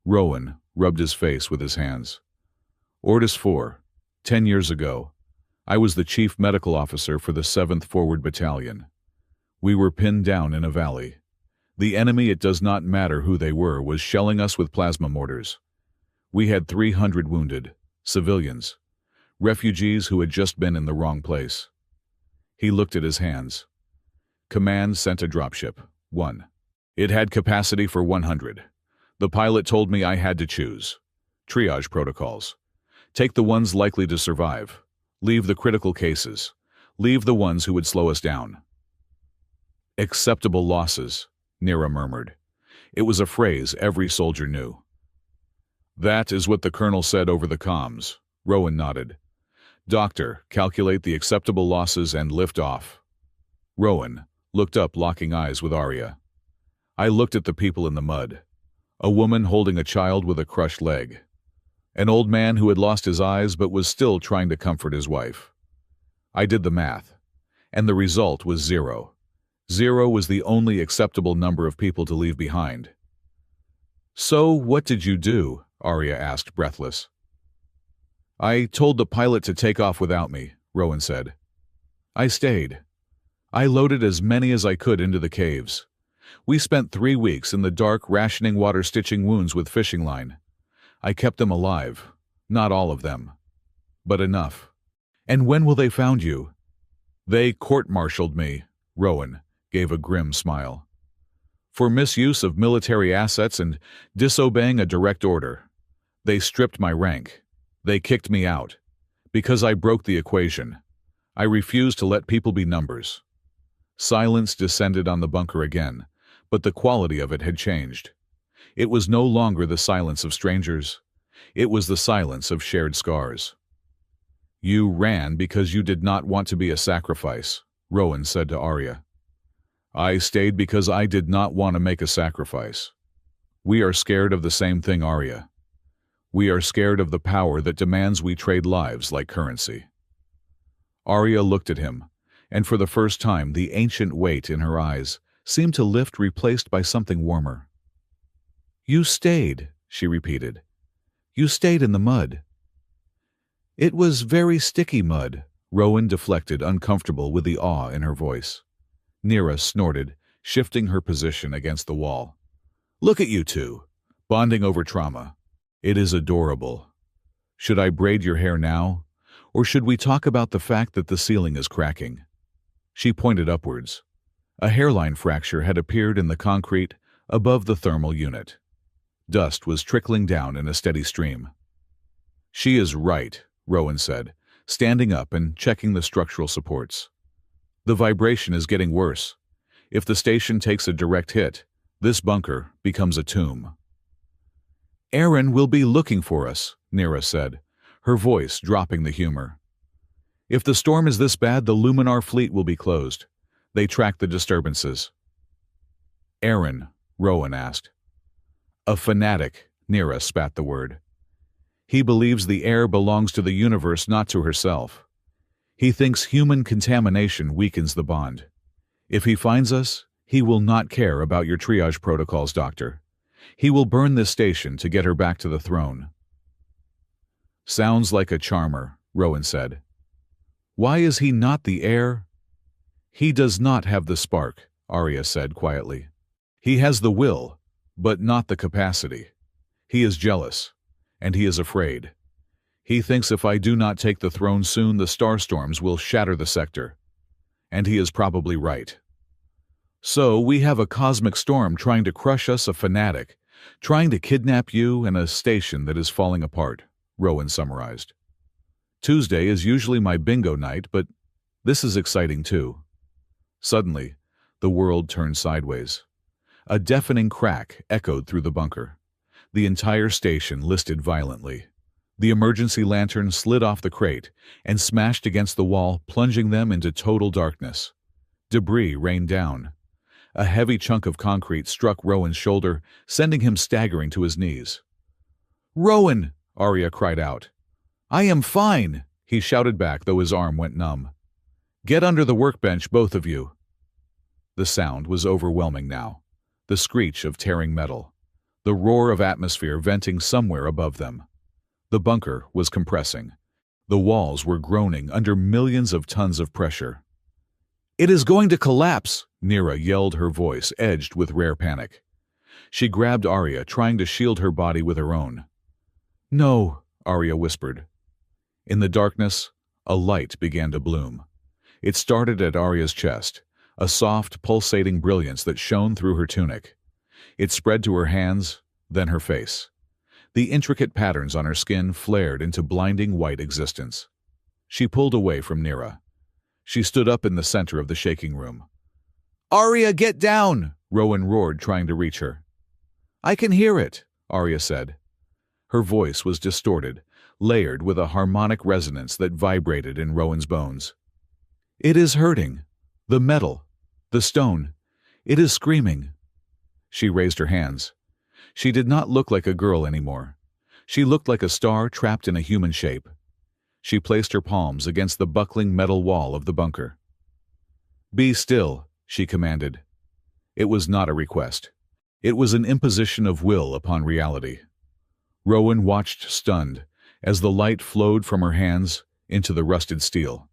Rowan rubbed his face with his hands. "Ordis 4. 10 years ago, I was the chief medical officer for the 7th Forward Battalion. We were pinned down in a valley. The enemy, it does not matter who they were, was shelling us with plasma mortars. We had 300 wounded, civilians, refugees who had just been in the wrong place." He looked at his hands. "Command sent a dropship. 1. It had capacity for 100. The pilot told me I had to choose. Triage protocols. Take the ones likely to survive. Leave the critical cases. Leave the ones who would slow us down." "Acceptable losses," Nira murmured. It was a phrase every soldier knew. "That is what the colonel said over the comms," Rowan nodded. "Doctor, calculate the acceptable losses and lift off." Rowan looked up, locking eyes with Arya. "I looked at the people in the mud. A woman holding a child with a crushed leg. An old man who had lost his eyes but was still trying to comfort his wife. I did the math, and the result was 0. 0 was the only acceptable number of people to leave behind." "So what did you do?" Arya asked, breathless. "I told the pilot to take off without me," Rowan said. "I stayed. I loaded as many as I could into the caves. We spent 3 weeks in the dark rationing water, stitching wounds with fishing line. I kept them alive. Not all of them. But enough." "And when will they found you?" "They court-martialed me," Rowan gave a grim smile. "For misuse of military assets and disobeying a direct order. They stripped my rank. They kicked me out. Because I broke the equation. I refused to let people be numbers." Silence descended on the bunker again, but the quality of it had changed. It was no longer the silence of strangers. It was the silence of shared scars. "You ran because you did not want to be a sacrifice," Rowan said to Arya. "I stayed because I did not want to make a sacrifice. We are scared of the same thing, Arya. We are scared of the power that demands we trade lives like currency." Arya looked at him, and for the first time the ancient weight in her eyes seemed to lift, replaced by something warmer. "You stayed," she repeated. "You stayed in the mud." "It was very sticky mud," Rowan deflected, uncomfortable with the awe in her voice. Nira snorted, shifting her position against the wall. "Look at you two, bonding over trauma. It is adorable. Should I braid your hair now? Or should we talk about the fact that the ceiling is cracking?" She pointed upwards. A hairline fracture had appeared in the concrete above the thermal unit. Dust was trickling down in a steady stream. "She is right," Rowan said, standing up and checking the structural supports. "The vibration is getting worse. If the station takes a direct hit, this bunker becomes a tomb." "Aaron will be looking for us," Nira said, her voice dropping the humor. "If the storm is this bad, the Luminar fleet will be closed. They track the disturbances." "Aaron?" Rowan asked. "A fanatic," Nira spat the word. "He believes the heir belongs to the universe, not to herself. He thinks human contamination weakens the bond. If he finds us, he will not care about your triage protocols, Doctor. He will burn this station to get her back to the throne." "Sounds like a charmer," Rowan said. Why is he not the heir? He does not have the spark, Arya said quietly. He has the will, but not the capacity. He is jealous, and he is afraid. He thinks if I do not take the throne soon, the starstorms will shatter the sector. And he is probably right. So we have a cosmic storm trying to crush us, a fanatic, trying to kidnap you, and a station that is falling apart, Rowan summarized. Tuesday is usually my bingo night, but this is exciting too. Suddenly, the world turned sideways. A deafening crack echoed through the bunker. The entire station listed violently. The emergency lantern slid off the crate and smashed against the wall, plunging them into total darkness. Debris rained down. A heavy chunk of concrete struck Rowan's shoulder, sending him staggering to his knees. "Rowan!" Arya cried out. "I am fine!" he shouted back, though his arm went numb. "Get under the workbench, both of you." The sound was overwhelming now. The screech of tearing metal. The roar of atmosphere venting somewhere above them. The bunker was compressing. The walls were groaning under millions of tons of pressure. "It is going to collapse!" Nira yelled, her voice edged with rare panic. She grabbed Arya, trying to shield her body with her own. "No," Arya whispered. In the darkness, a light began to bloom. It started at Arya's chest, a soft, pulsating brilliance that shone through her tunic. It spread to her hands, then her face. The intricate patterns on her skin flared into blinding white existence. She pulled away from Nira. She stood up in the center of the shaking room. "Arya, get down!" Rowan roared, trying to reach her. "I can hear it," Arya said. Her voice was distorted, layered with a harmonic resonance that vibrated in Rowan's bones. "It is hurting. The metal. The stone. It is screaming." She raised her hands. She did not look like a girl anymore. She looked like a star trapped in a human shape. She placed her palms against the buckling metal wall of the bunker. "Be still," she commanded. It was not a request. It was an imposition of will upon reality. Rowan watched stunned as the light flowed from her hands into the rusted steel.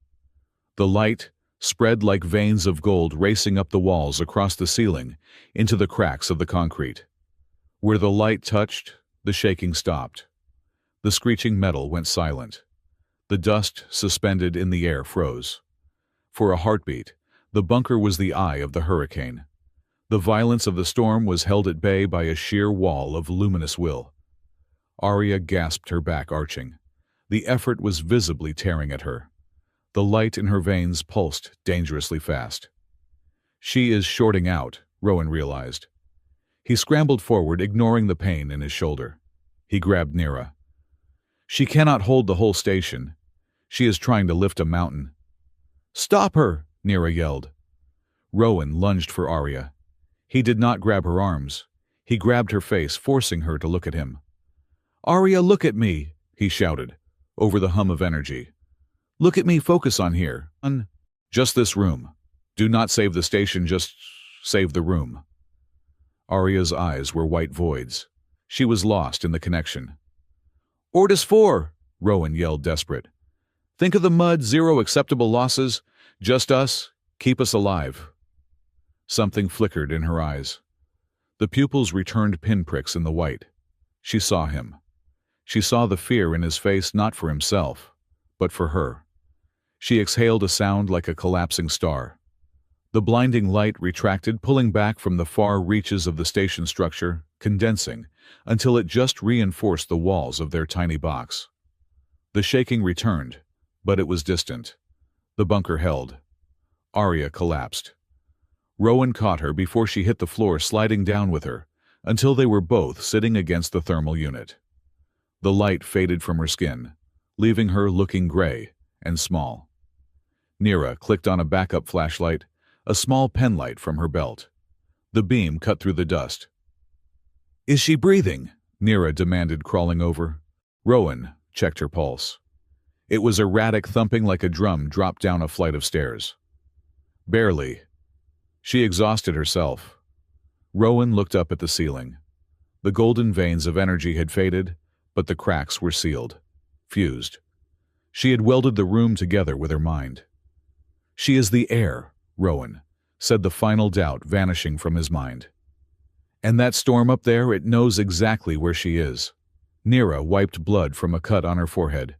The light spread like veins of gold racing up the walls, across the ceiling, into the cracks of the concrete. Where the light touched, the shaking stopped. The screeching metal went silent. The dust suspended in the air froze. For a heartbeat, the bunker was the eye of the hurricane. The violence of the storm was held at bay by a sheer wall of luminous will. Arya gasped, her back arching. The effort was visibly tearing at her. The light in her veins pulsed dangerously fast. She is shorting out, Rowan realized. He scrambled forward, ignoring the pain in his shoulder. He grabbed Nira. "She cannot hold the whole station. She is trying to lift a mountain." "Stop her!" Nira yelled. Rowan lunged for Arya. He did not grab her arms. He grabbed her face, forcing her to look at him. "Arya, look at me!" he shouted, over the hum of energy. "Look at me, focus on here. Just this room. Do not save the station, just save the room." Arya's eyes were white voids. She was lost in the connection. "Orders 4!" Rowan yelled, desperate. "Think of the mud, 0 acceptable losses. Just us. Keep us alive." Something flickered in her eyes. The pupils returned pinpricks in the white. She saw him. She saw the fear in his face, not for himself, but for her. She exhaled a sound like a collapsing star. The blinding light retracted, pulling back from the far reaches of the station structure, condensing, until it just reinforced the walls of their tiny box. The shaking returned, but it was distant. The bunker held. Arya collapsed. Rowan caught her before she hit the floor, sliding down with her, until they were both sitting against the thermal unit. The light faded from her skin, leaving her looking gray and small. Nira clicked on a backup flashlight, a small penlight from her belt. The beam cut through the dust. "Is she breathing?" Nira demanded, crawling over. Rowan checked her pulse. It was erratic, thumping like a drum dropped down a flight of stairs. "Barely." She exhausted herself. Rowan looked up at the ceiling. The golden veins of energy had faded, but the cracks were sealed, fused. She had welded the room together with her mind. "She is the heir," Rowan said, the final doubt vanishing from his mind. "And that storm up there, it knows exactly where she is." Nira wiped blood from a cut on her forehead.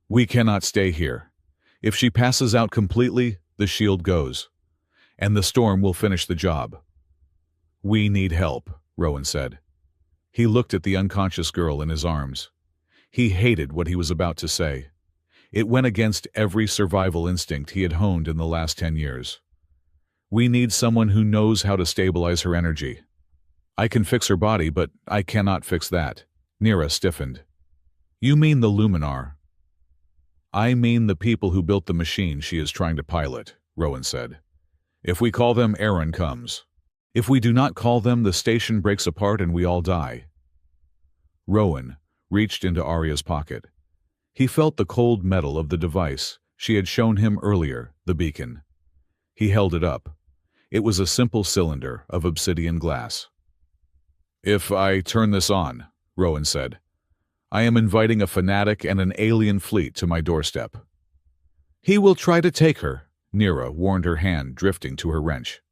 "We cannot stay here. If she passes out completely, the shield goes, and the storm will finish the job." "We need help," Rowan said. He looked at the unconscious girl in his arms. He hated what he was about to say. It went against every survival instinct he had honed in the last 10 years. "We need someone who knows how to stabilize her energy. I can fix her body, but I cannot fix that." Nira stiffened. "You mean the Luminar?" "I mean the people who built the machine she is trying to pilot," Rowan said. "If we call them, Aaron comes. If we do not call them, the station breaks apart and we all die." Rowan reached into Arya's pocket. He felt the cold metal of the device she had shown him earlier, the beacon. He held it up. It was a simple cylinder of obsidian glass. "If I turn this on," Rowan said, "I am inviting a fanatic and an alien fleet to my doorstep." "He will try to take her," Nira warned, her hand drifting to her wrench.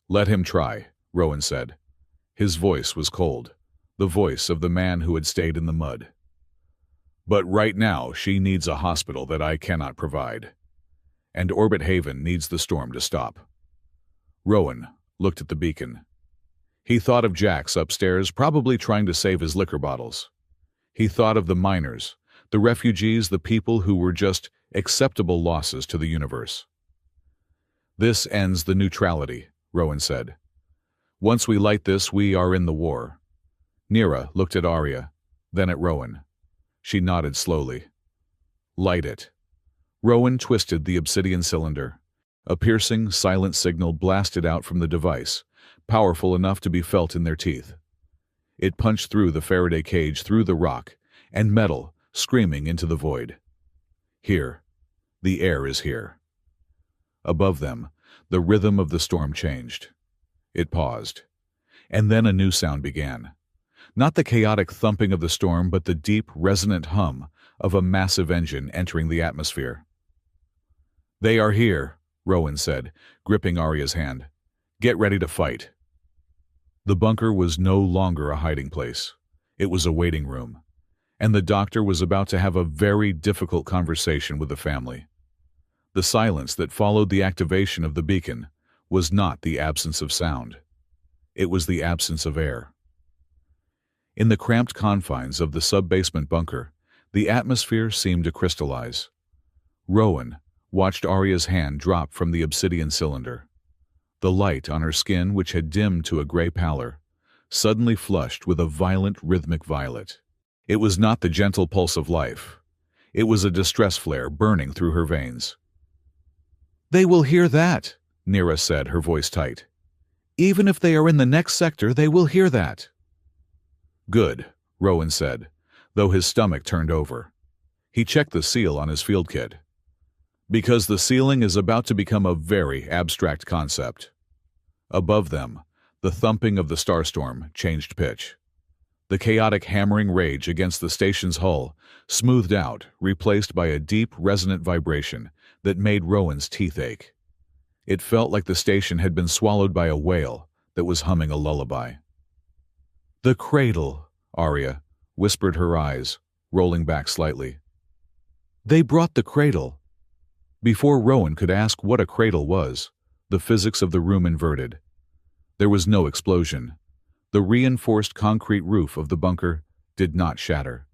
"Let him try," Rowan said. His voice was cold, the voice of the man who had stayed in the mud. "But right now she needs a hospital that I cannot provide. And Orbit Haven needs the storm to stop." Rowan looked at the beacon. He thought of Jax upstairs, probably trying to save his liquor bottles. He thought of the miners, the refugees, the people who were just acceptable losses to the universe. "This ends the neutrality," Rowan said. "Once we light this, we are in the war." Nira looked at Arya, then at Rowan. She nodded slowly. "Light it." Rowan twisted the obsidian cylinder. A piercing, silent signal blasted out from the device, powerful enough to be felt in their teeth. It punched through the Faraday cage, through the rock, and metal, screaming into the void. Here. The air is here. Above them, the rhythm of the storm changed. It paused. And then a new sound began. Not the chaotic thumping of the storm, but the deep, resonant hum of a massive engine entering the atmosphere. "They are here," Rowan said, gripping Arya's hand. "Get ready to fight." The bunker was no longer a hiding place. It was a waiting room. And the doctor was about to have a very difficult conversation with the family. The silence that followed the activation of the beacon was not the absence of sound. It was the absence of air. In the cramped confines of the sub-basement bunker, the atmosphere seemed to crystallize. Rowan watched Arya's hand drop from the obsidian cylinder. The light on her skin, which had dimmed to a gray pallor, suddenly flushed with a violent rhythmic violet. It was not the gentle pulse of life. It was a distress flare burning through her veins. "They will hear that," Nira said, her voice tight. "Even if they are in the next sector, they will hear that." "Good," Rowan said, though his stomach turned over. He checked the seal on his field kit. "Because the ceiling is about to become a very abstract concept." Above them, the thumping of the starstorm changed pitch. The chaotic hammering rage against the station's hull smoothed out, replaced by a deep, resonant vibration that made Rowan's teeth ache. It felt like the station had been swallowed by a whale that was humming a lullaby. "The cradle," Arya whispered, her eyes rolling back slightly. "They brought the cradle." Before Rowan could ask what a cradle was, the physics of the room inverted. There was no explosion. The reinforced concrete roof of the bunker did not shatter.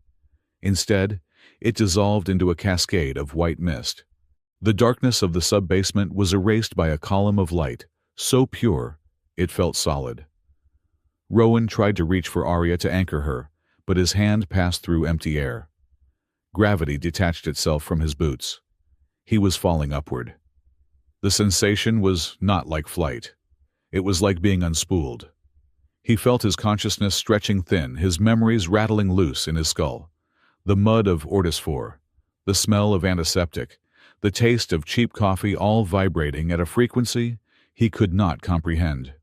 Instead, it dissolved into a cascade of white mist. The darkness of the sub-basement was erased by a column of light, so pure it felt solid. Rowan tried to reach for Arya to anchor her, but his hand passed through empty air. Gravity detached itself from his boots. He was falling upward. The sensation was not like flight. It was like being unspooled. He felt his consciousness stretching thin, his memories rattling loose in his skull. The mud of Ortis 4, the smell of antiseptic, the taste of cheap coffee, all vibrating at a frequency he could not comprehend.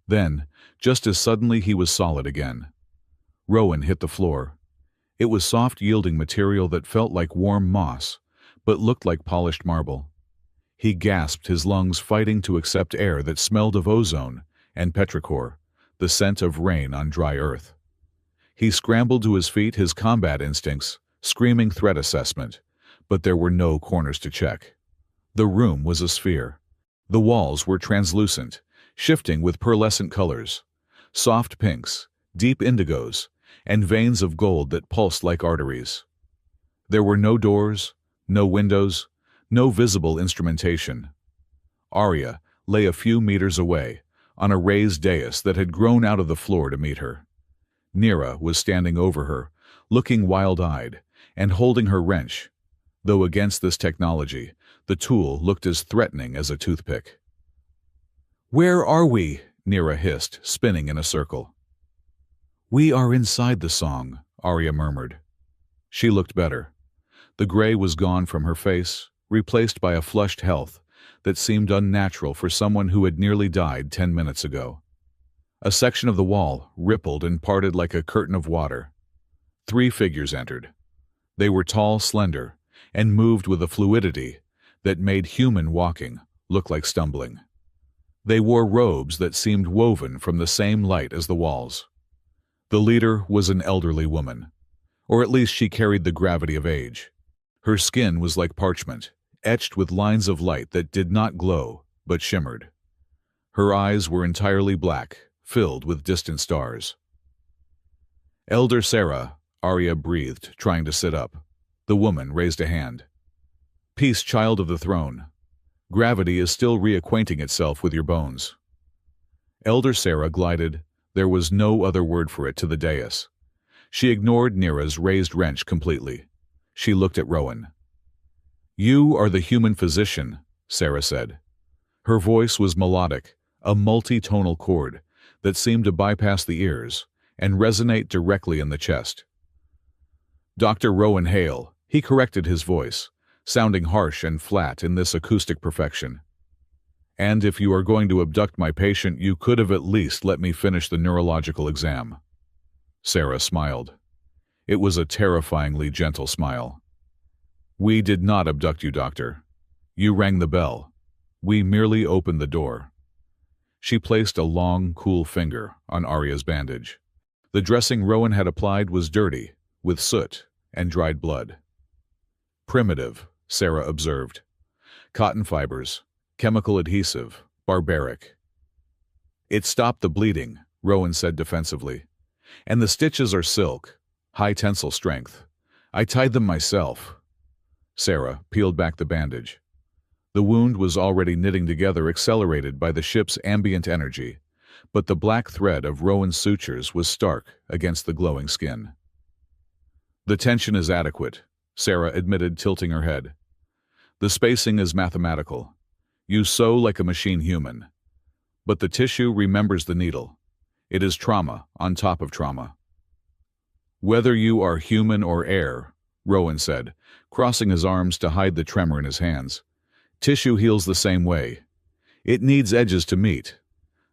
Then, just as suddenly, he was solid again. Rowan hit the floor. It was soft-yielding material that felt like warm moss, but looked like polished marble. He gasped, his lungs fighting to accept air that smelled of ozone and petrichor, the scent of rain on dry earth. He scrambled to his feet, his combat instincts screaming threat assessment, but there were no corners to check. The room was a sphere. The walls were translucent, shifting with pearlescent colors, soft pinks, deep indigos, and veins of gold that pulsed like arteries. There were no doors, no windows, no visible instrumentation. Arya lay a few meters away, on a raised dais that had grown out of the floor to meet her. Nira was standing over her, looking wild-eyed, and holding her wrench, though against this technology, the tool looked as threatening as a toothpick. "Where are we?" Nira hissed, spinning in a circle. "We are inside the song," Arya murmured. She looked better. The gray was gone from her face, replaced by a flushed health that seemed unnatural for someone who had nearly died 10 minutes ago. A section of the wall rippled and parted like a curtain of water. 3 figures entered. They were tall, slender, and moved with a fluidity that made human walking look like stumbling. They wore robes that seemed woven from the same light as the walls. The leader was an elderly woman, or at least she carried the gravity of age. Her skin was like parchment, etched with lines of light that did not glow, but shimmered. Her eyes were entirely black, filled with distant stars. "Elder Sarah," Arya breathed, trying to sit up. The woman raised a hand. "Peace, child of the throne. Gravity is still reacquainting itself with your bones." Elder Sarah glided, there was no other word for it, to the dais. She ignored Nira's raised wrench completely. She looked at Rowan. "You are the human physician," Sarah said. Her voice was melodic, a multi-tonal chord that seemed to bypass the ears and resonate directly in the chest. "Dr. Rowan Hale," he corrected his voice, sounding harsh and flat in this acoustic perfection. "And if you are going to abduct my patient, you could have at least let me finish the neurological exam." Sarah smiled. It was a terrifyingly gentle smile. "We did not abduct you, doctor. You rang the bell. We merely opened the door." She placed a long, cool finger on Arya's bandage. The dressing Rowan had applied was dirty, with soot and dried blood. "Primitive," Sarah observed. "Cotton fibers, chemical adhesive, barbaric." "It stopped the bleeding," Rowan said defensively. "And the stitches are silk, high tensile strength. I tied them myself." Sarah peeled back the bandage. The wound was already knitting together, accelerated by the ship's ambient energy, but the black thread of Rowan's sutures was stark against the glowing skin. "The tension is adequate," Sarah admitted, tilting her head. "The spacing is mathematical. You sew like a machine human. But the tissue remembers the needle. It is trauma on top of trauma." "Whether you are human or air," Rowan said, crossing his arms to hide the tremor in his hands, "tissue heals the same way. It needs edges to meet.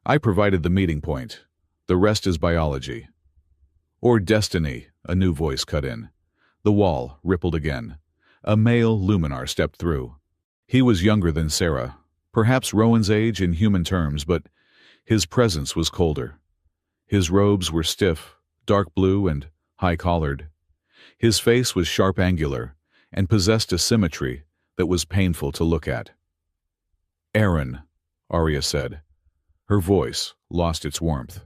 I provided the meeting point. The rest is biology." "Or destiny," a new voice cut in. The wall rippled again. A male luminar stepped through. He was younger than Sarah, perhaps Rowan's age in human terms, but his presence was colder. His robes were stiff, dark blue and high-collared. His face was sharp, angular, and possessed a symmetry that was painful to look at. "Aaron," Arya said. Her voice lost its warmth.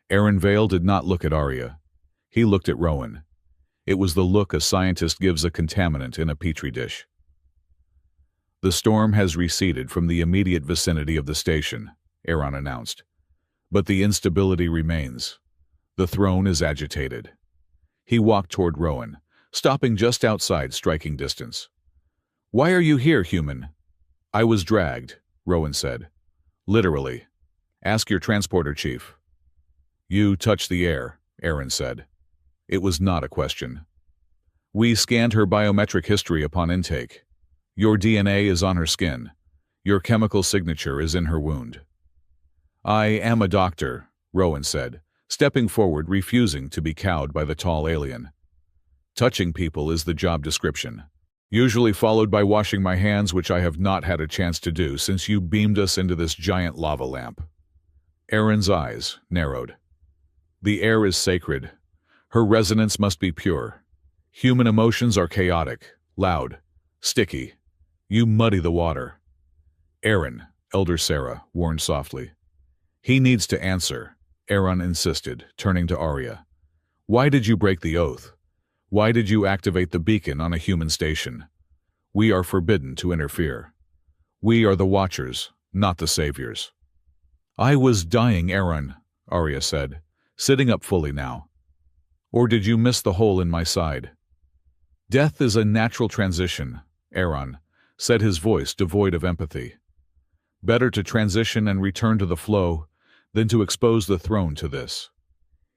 Aaron Vale did not look at Arya. He looked at Rowan. It was the look a scientist gives a contaminant in a petri dish. "The storm has receded from the immediate vicinity of the station," Aaron announced. "But the instability remains. The throne is agitated." He walked toward Rowan, stopping just outside striking distance. "Why are you here, human?" "I was dragged," Rowan said. "Literally. Ask your transporter chief." "You touched the air," Aaron said. It was not a question. "We scanned her biometric history upon intake. Your DNA is on her skin. Your chemical signature is in her wound." "I am a doctor," Rowan said, stepping forward, refusing to be cowed by the tall alien. Touching people is the job description. Usually followed by washing my hands, which I have not had a chance to do since you beamed us into this giant lava lamp. Erin's eyes narrowed. The air is sacred. Her resonance must be pure. Human emotions are chaotic, loud, sticky. You muddy the water. Erin, Elder Sarah warned softly. He needs to answer, Erin insisted, turning to Arya. Why did you break the oath? Why did you activate the beacon on a human station? We are forbidden to interfere. We are the Watchers, not the Saviors. I was dying, Erin, Arya said, sitting up fully now. Or did you miss the hole in my side? Death is a natural transition, Erin said, his voice devoid of empathy. Better to transition and return to the flow than to expose the throne to this.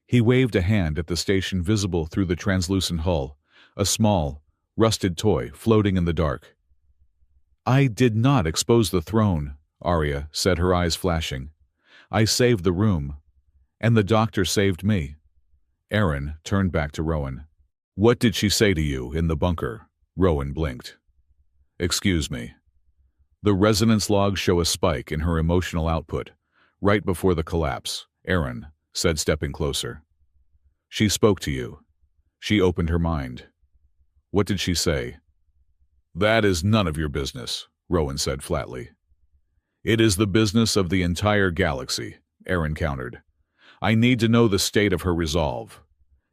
He waved a hand at the station visible through the translucent hull, a small, rusted toy floating in the dark. I did not expose the throne, Arya said, her eyes flashing. I saved the room, and the doctor saved me. Erin turned back to Rowan. What did she say to you in the bunker? Rowan blinked. Excuse me. The resonance logs show a spike in her emotional output, right before the collapse, Erin said, stepping closer. She spoke to you. She opened her mind. What did she say? That is none of your business, Rowan said flatly. It is the business of the entire galaxy, Erin countered. I need to know the state of her resolve.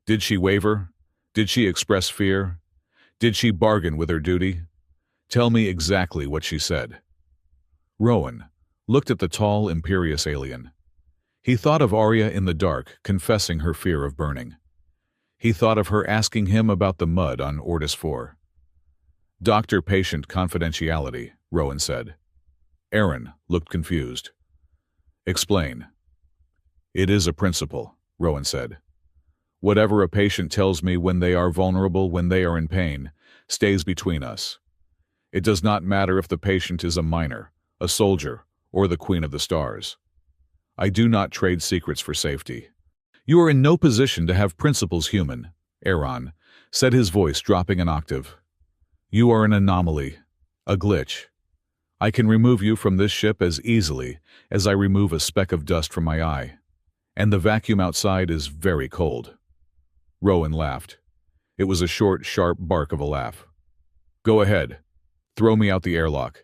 Did she waver? Did she express fear? Did she bargain with her duty? Tell me exactly what she said. Rowan looked at the tall, imperious alien. He thought of Arya in the dark, confessing her fear of burning. He thought of her asking him about the mud on Ortis 4. Doctor-patient confidentiality, Rowan said. Erin looked confused. Explain. It is a principle, Rowan said. Whatever a patient tells me when they are vulnerable, when they are in pain, stays between us. It does not matter if the patient is a miner, a soldier, or the Queen of the Stars. I do not trade secrets for safety. You are in no position to have principles, human, Erin said, his voice dropping an octave. You are an anomaly, a glitch. I can remove you from this ship as easily as I remove a speck of dust from my eye, and the vacuum outside is very cold. Rowan laughed. It was a short, sharp bark of a laugh. Go ahead. Throw me out the airlock.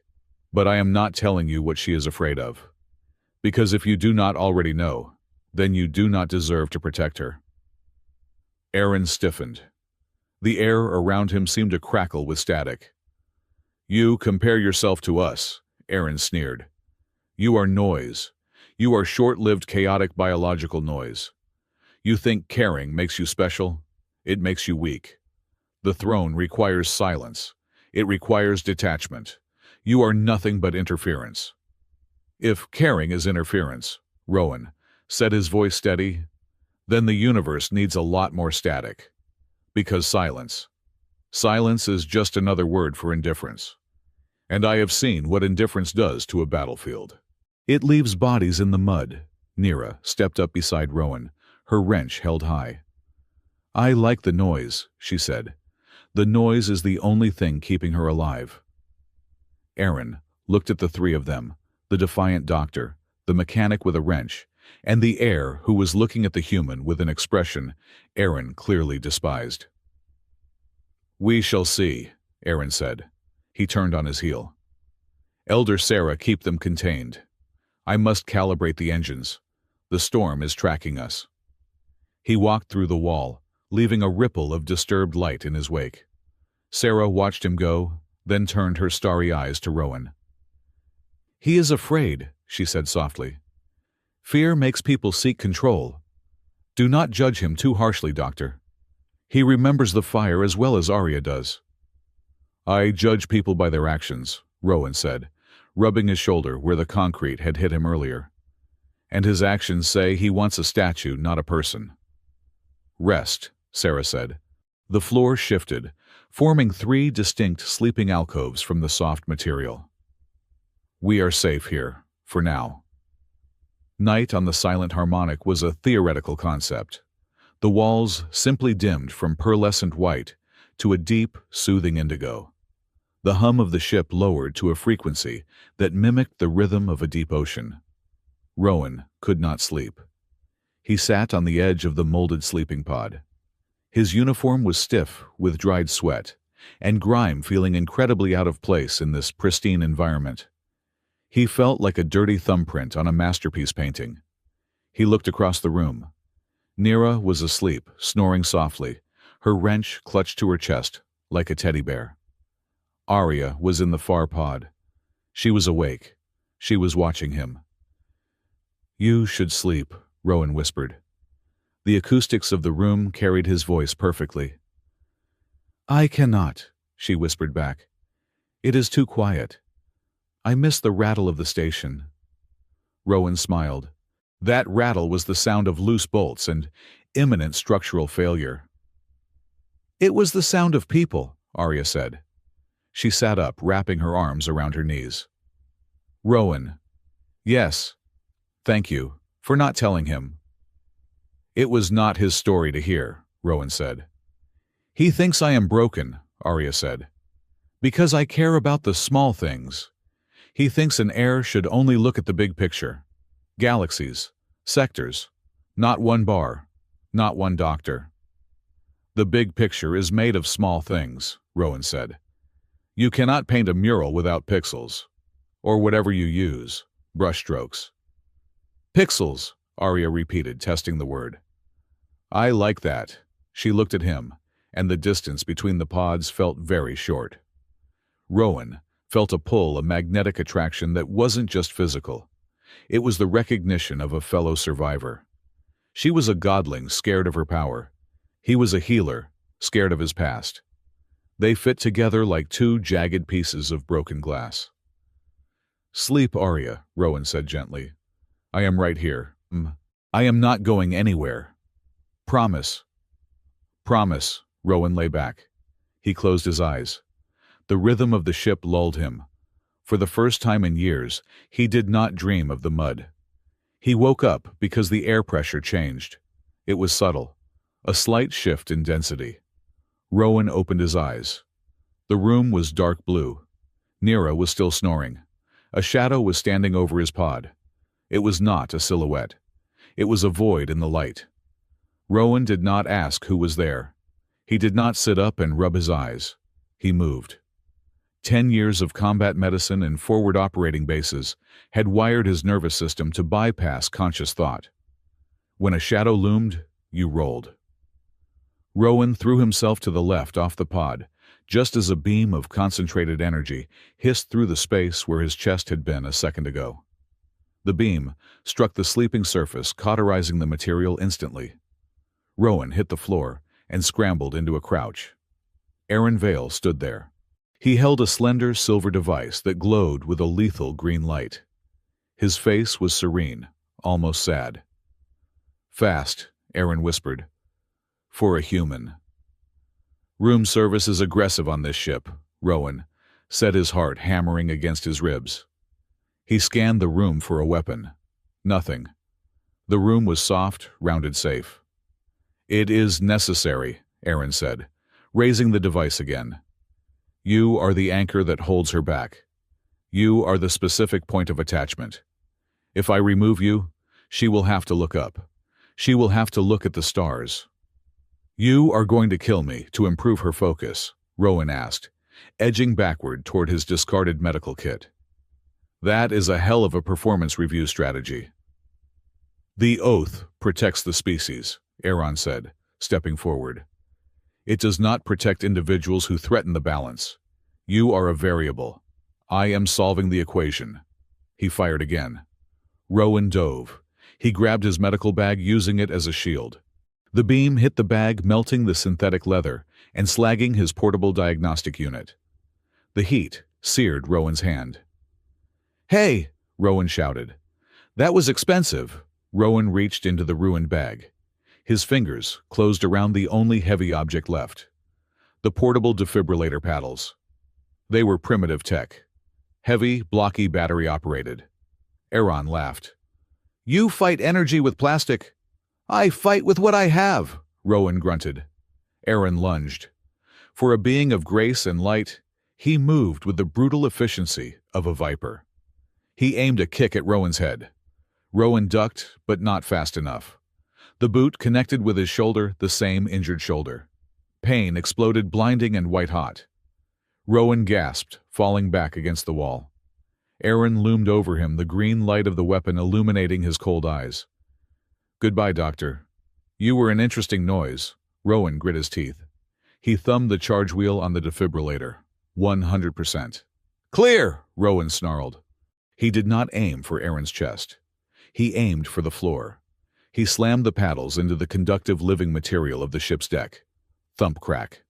But I am not telling you what she is afraid of. Because if you do not already know, then you do not deserve to protect her. Erin stiffened. The air around him seemed to crackle with static. You compare yourself to us, Erin sneered. You are noise. You are short-lived, chaotic biological noise. You think caring makes you special? It makes you weak. The throne requires silence. It requires detachment. You are nothing but interference. If caring is interference, Rowan said, his voice steady, then the universe needs a lot more static. Because silence is just another word for indifference. And I have seen what indifference does to a battlefield. It leaves bodies in the mud. Nira stepped up beside Rowan, her wrench held high. I like the noise, she said. The noise is the only thing keeping her alive. Erin looked at the three of them, the defiant doctor, the mechanic with a wrench, and the heir who was looking at the human with an expression Erin clearly despised. We shall see, Erin said. He turned on his heel. Elder Sarah, keep them contained. I must calibrate the engines. The storm is tracking us. He walked through the wall, leaving a ripple of disturbed light in his wake. Sarah watched him go, then turned her starry eyes to Rowan. He is afraid, she said softly. Fear makes people seek control. Do not judge him too harshly, Doctor. He remembers the fire as well as Arya does. I judge people by their actions, Rowan said, rubbing his shoulder where the concrete had hit him earlier. And his actions say he wants a statue, not a person. Rest, Sarah said. The floor shifted, forming 3 distinct sleeping alcoves from the soft material. We are safe here, for now. Night on the silent harmonic was a theoretical concept. The walls simply dimmed from pearlescent white, to a deep, soothing indigo. The hum of the ship lowered to a frequency that mimicked the rhythm of a deep ocean. Rowan could not sleep. He sat on the edge of the molded sleeping pod. His uniform was stiff with dried sweat, and grime feeling incredibly out of place in this pristine environment. He felt like a dirty thumbprint on a masterpiece painting. He looked across the room. Nira was asleep, snoring softly, her wrench clutched to her chest like a teddy bear. Arya was in the far pod. She was awake. She was watching him. "You should sleep," Rowan whispered. The acoustics of the room carried his voice perfectly. "I cannot," she whispered back. "It is too quiet. I miss the rattle of the station." Rowan smiled. That rattle was the sound of loose bolts and imminent structural failure. "It was the sound of people," Arya said. She sat up, wrapping her arms around her knees. "Rowan." "Yes. Thank you for not telling him." "It was not his story to hear," Rowan said. "He thinks I am broken," Arya said, "because I care about the small things. He thinks an heir should only look at the big picture. Galaxies, sectors, not one bar, not one doctor." "The big picture is made of small things," Rowan said. "You cannot paint a mural without pixels, or whatever you use, brushstrokes." "Pixels," Arya repeated, testing the word. "I like that." She looked at him, and the distance between the pods felt very short. Rowan felt a pull, a magnetic attraction that wasn't just physical. It was the recognition of a fellow survivor. She was a godling, scared of her power. He was a healer, scared of his past. They fit together like two jagged pieces of broken glass. "Sleep, Arya," Rowan said gently. "I am right here. I am not going anywhere. Promise." "Promise." Rowan lay back. He closed his eyes. The rhythm of the ship lulled him. For the first time in years, he did not dream of the mud. He woke up because the air pressure changed. It was subtle, a slight shift in density. Rowan opened his eyes. The room was dark blue. Nira was still snoring. A shadow was standing over his pod. It was not a silhouette. It was a void in the light. Rowan did not ask who was there. He did not sit up and rub his eyes. He moved. 10 years of combat medicine and forward operating bases had wired his nervous system to bypass conscious thought. When a shadow loomed, you rolled. Rowan threw himself to the left off the pod, just as a beam of concentrated energy hissed through the space where his chest had been a second ago. The beam struck the sleeping surface, cauterizing the material instantly. Rowan hit the floor and scrambled into a crouch. Aaron Vale stood there. He held a slender silver device that glowed with a lethal green light. His face was serene, almost sad. "Fast," Aaron whispered. "For a human." "Room service is aggressive on this ship," Rowan said, his heart hammering against his ribs. He scanned the room for a weapon. Nothing. The room was soft, rounded safe. "It is necessary," Aaron said, raising the device again. "You are the anchor that holds her back. You are the specific point of attachment. If I remove you, she will have to look up. She will have to look at the stars." "You are going to kill me to improve her focus?" Rowan asked, edging backward toward his discarded medical kit. "That is a hell of a performance review strategy." "The oath protects the species," Aaron said, stepping forward. "It does not protect individuals who threaten the balance. You are a variable. I am solving the equation." He fired again. Rowan dove. He grabbed his medical bag, using it as a shield. The beam hit the bag, melting the synthetic leather and slagging his portable diagnostic unit. The heat seared Rowan's hand. "Hey!" Rowan shouted. "That was expensive." Rowan reached into the ruined bag. His fingers closed around the only heavy object left. The portable defibrillator paddles. They were primitive tech. Heavy, blocky, battery-operated. Aaron laughed. "You fight energy with plastic. I fight with what I have," Rowan grunted. Aaron lunged. For a being of grace and light, he moved with the brutal efficiency of a viper. He aimed a kick at Rowan's head. Rowan ducked, but not fast enough. The boot connected with his shoulder, the same injured shoulder. Pain exploded, blinding and white-hot. Rowan gasped, falling back against the wall. Aaron loomed over him, the green light of the weapon illuminating his cold eyes. "Goodbye, Doctor. You were an interesting noise." Rowan grit his teeth. He thumbed the charge wheel on the defibrillator. 100%. "Clear!" Rowan snarled. He did not aim for Aaron's chest. He aimed for the floor. He slammed the paddles into the conductive living material of the ship's deck. Thump crack.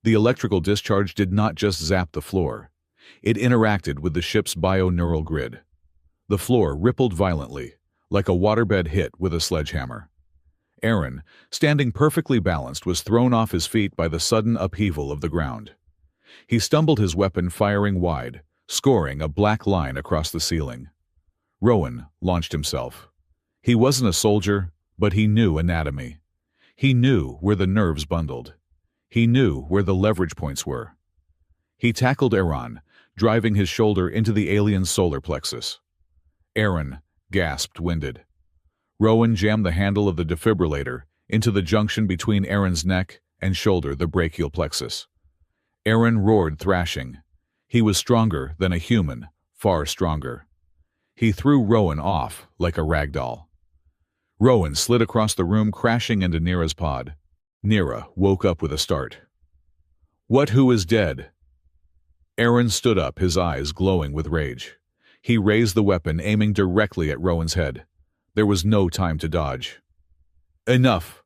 The electrical discharge did not just zap the floor. It interacted with the ship's bio-neural grid. The floor rippled violently, like a waterbed hit with a sledgehammer. Aaron, standing perfectly balanced, was thrown off his feet by the sudden upheaval of the ground. He stumbled, his weapon firing wide, scoring a black line across the ceiling. Rowan launched himself. He wasn't a soldier, but he knew anatomy. He knew where the nerves bundled. He knew where the leverage points were. He tackled Aaron, driving his shoulder into the alien's solar plexus. Aaron gasped, winded. Rowan jammed the handle of the defibrillator into the junction between Aaron's neck and shoulder, the brachial plexus. Aaron roared, thrashing. He was stronger than a human, far stronger. He threw Rowan off like a rag doll. Rowan slid across the room, crashing into Nira's pod. Nira woke up with a start. "What? Who is dead?" Aaron stood up, his eyes glowing with rage. He raised the weapon, aiming directly at Rowan's head. There was no time to dodge. "Enough!"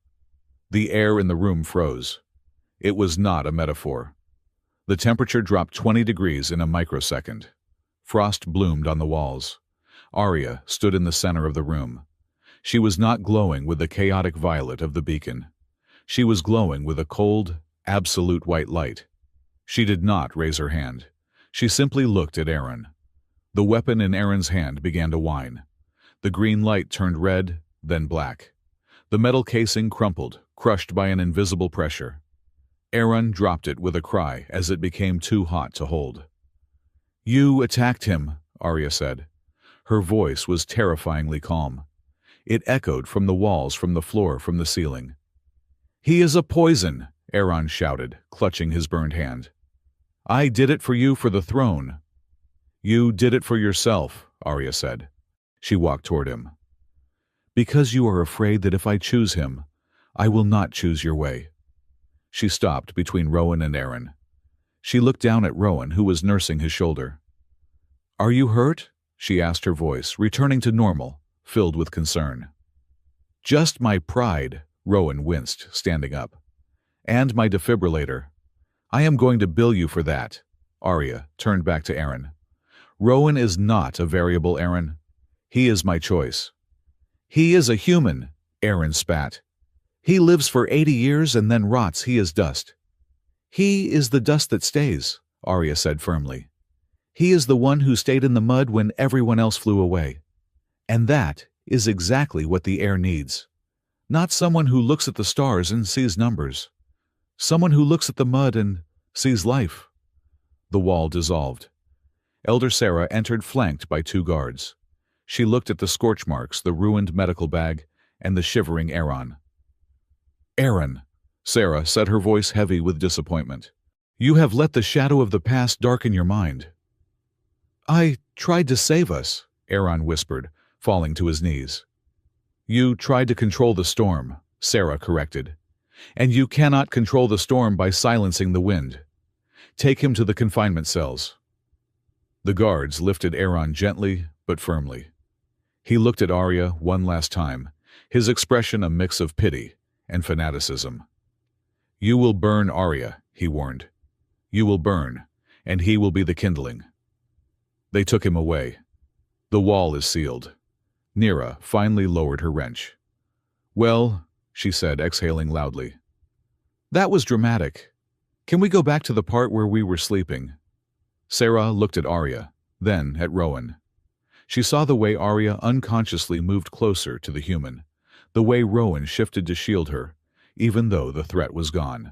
The air in the room froze. It was not a metaphor. The temperature dropped 20 degrees in a microsecond. Frost bloomed on the walls. Arya stood in the center of the room. She was not glowing with the chaotic violet of the beacon. She was glowing with a cold, absolute white light. She did not raise her hand. She simply looked at Aaron. The weapon in Aaron's hand began to whine. The green light turned red, then black. The metal casing crumpled, crushed by an invisible pressure. Aaron dropped it with a cry as it became too hot to hold. "You attacked him," Arya said. Her voice was terrifyingly calm. It echoed from the walls, from the floor, from the ceiling. "He is a poison," Aaron shouted, clutching his burned hand. "I did it for you, for the throne." "You did it for yourself," Arya said. She walked toward him. "Because you are afraid that if I choose him, I will not choose your way." She stopped between Rowan and Aaron. She looked down at Rowan, who was nursing his shoulder. "Are you hurt?" she asked, her voice returning to normal, filled with concern. "Just my pride," Rowan winced, standing up. "And my defibrillator. I am going to bill you for that." Arya turned back to Aaron. "Rowan is not a variable, Aaron. He is my choice." "He is a human," Aaron spat. "He lives for 80 years and then rots. He is dust." "He is the dust that stays," Arya said firmly. "He is the one who stayed in the mud when everyone else flew away. And that is exactly what the heir needs. Not someone who looks at the stars and sees numbers. Someone who looks at the mud and sees life." The wall dissolved. Elder Sarah entered, flanked by 2 guards. She looked at the scorch marks, the ruined medical bag, and the shivering Aaron. "Aaron," Sarah said, her voice heavy with disappointment. "You have let the shadow of the past darken your mind." "I tried to save us," Aaron whispered, falling to his knees. "You tried to control the storm," Sarah corrected. "And you cannot control the storm by silencing the wind. Take him to the confinement cells." The guards lifted Aaron gently but firmly. He looked at Arya one last time, his expression a mix of pity and fanaticism. "You will burn, Arya," he warned. "You will burn, and he will be the kindling." They took him away. The wall is sealed. Nira finally lowered her wrench. "Well," she said, exhaling loudly. "That was dramatic. Can we go back to the part where we were sleeping?" Sarah looked at Arya, then at Rowan. She saw the way Arya unconsciously moved closer to the human, the way Rowan shifted to shield her, even though the threat was gone.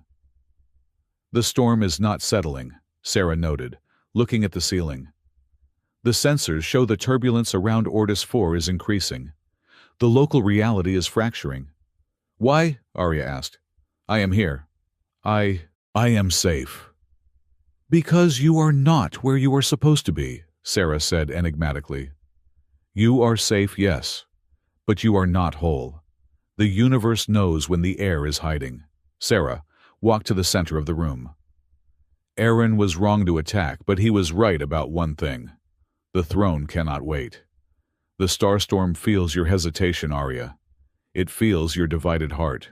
The storm is not settling, Sarah noted, looking at the ceiling. The sensors show the turbulence around Ortis 4 is increasing. The local reality is fracturing. Why? Arya asked. I am here. I am safe. Because you are not where you are supposed to be, Sarah said enigmatically. You are safe, yes, but you are not whole. The universe knows when the heir is hiding. Sarah walked to the center of the room. Aaron was wrong to attack, but he was right about one thing. The throne cannot wait. The Starstorm feels your hesitation, Arya. It feels your divided heart.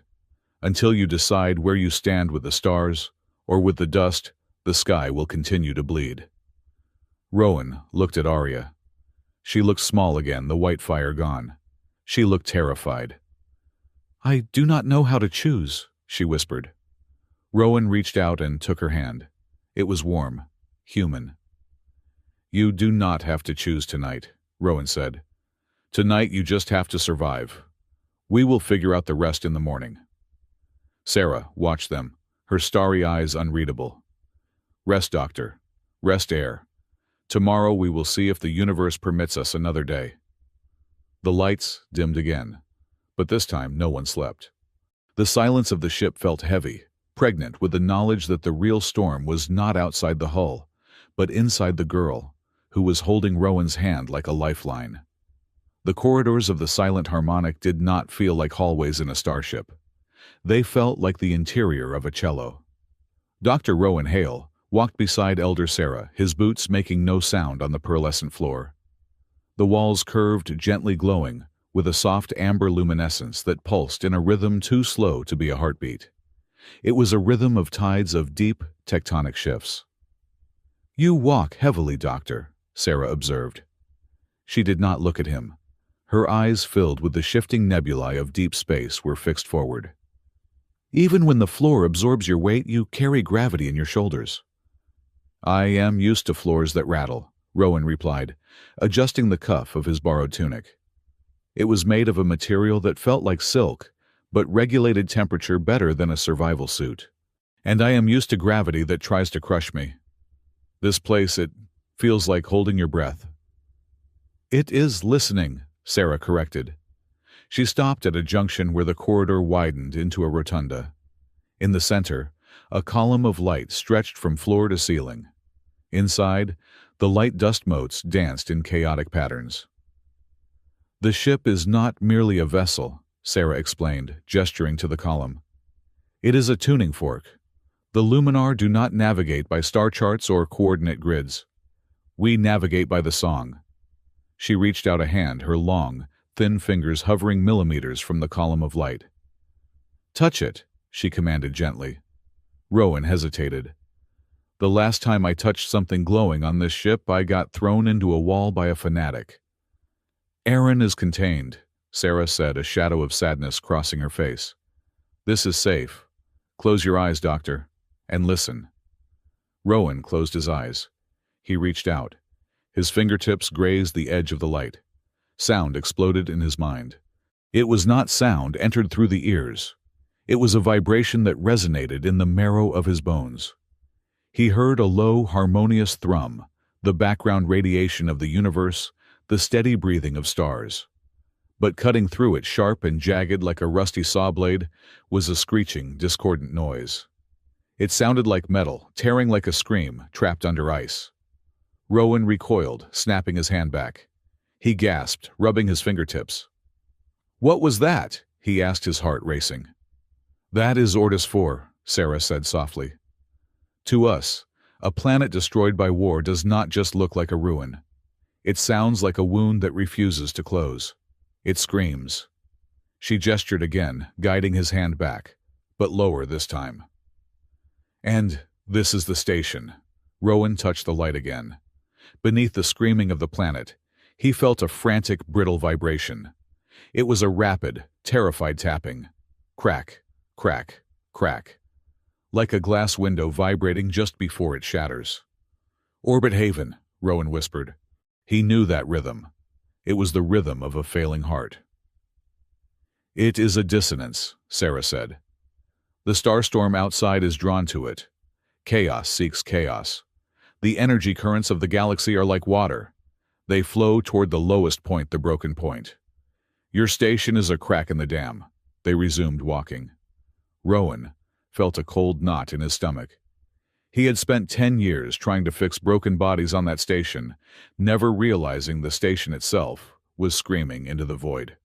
Until you decide where you stand with the stars, or with the dust, the sky will continue to bleed. Rowan looked at Arya. She looked small again, the white fire gone. She looked terrified. I do not know how to choose, she whispered. Rowan reached out and took her hand. It was warm, human. You do not have to choose tonight, Rowan said. Tonight you just have to survive. We will figure out the rest in the morning. Sarah watched them, her starry eyes unreadable. Rest, Doctor. Rest, Heir. Tomorrow we will see if the universe permits us another day. The lights dimmed again, but this time no one slept. The silence of the ship felt heavy, pregnant with the knowledge that the real storm was not outside the hull, but inside the girl, who was holding Rowan's hand like a lifeline. The corridors of the silent harmonic did not feel like hallways in a starship. They felt like the interior of a cello. Dr. Rowan Hale walked beside Elder Sarah, his boots making no sound on the pearlescent floor. The walls curved, gently glowing, with a soft amber luminescence that pulsed in a rhythm too slow to be a heartbeat. It was a rhythm of tides of deep, tectonic shifts. You walk heavily, Doctor, Sarah observed. She did not look at him. Her eyes, filled with the shifting nebulae of deep space, were fixed forward. Even when the floor absorbs your weight, you carry gravity in your shoulders. I am used to floors that rattle, Rowan replied, adjusting the cuff of his borrowed tunic. It was made of a material that felt like silk, but regulated temperature better than a survival suit. And I am used to gravity that tries to crush me. This place, it feels like holding your breath. It is listening, Sarah corrected. She stopped at a junction where the corridor widened into a rotunda. In the center, a column of light stretched from floor to ceiling. Inside, the light dust motes danced in chaotic patterns. The ship is not merely a vessel, Sarah explained, gesturing to the column. It is a tuning fork. The Luminar do not navigate by star charts or coordinate grids. We navigate by the song. She reached out a hand, her long, thin fingers hovering millimeters from the column of light. Touch it, she commanded gently. Rowan hesitated. The last time I touched something glowing on this ship, I got thrown into a wall by a fanatic. Aaron is contained, Sarah said, a shadow of sadness crossing her face. This is safe. Close your eyes, Doctor, and listen. Rowan closed his eyes. He reached out. His fingertips grazed the edge of the light. Sound exploded in his mind. It was not sound entered through the ears. It was a vibration that resonated in the marrow of his bones. He heard a low, harmonious thrum, the background radiation of the universe, the steady breathing of stars. But cutting through it, sharp and jagged like a rusty saw blade, was a screeching, discordant noise. It sounded like metal, tearing like a scream, trapped under ice. Rowan recoiled, snapping his hand back. He gasped, rubbing his fingertips. What was that? He asked, his heart racing. That is Ortis 4, Sarah said softly. To us, a planet destroyed by war does not just look like a ruin. It sounds like a wound that refuses to close. It screams. She gestured again, guiding his hand back, but lower this time. And this is the station. Rowan touched the light again. Beneath the screaming of the planet, he felt a frantic, brittle vibration. It was a rapid, terrified tapping. Crack, crack, crack. Like a glass window vibrating just before it shatters. Orbit Haven, Rowan whispered. He knew that rhythm. It was the rhythm of a failing heart. It is a dissonance, Sarah said. The starstorm outside is drawn to it. Chaos seeks chaos. The energy currents of the galaxy are like water. They flow toward the lowest point, the broken point. Your station is a crack in the dam. They resumed walking. Rowan felt a cold knot in his stomach. He had spent 10 years trying to fix broken bodies on that station, never realizing the station itself was screaming into the void.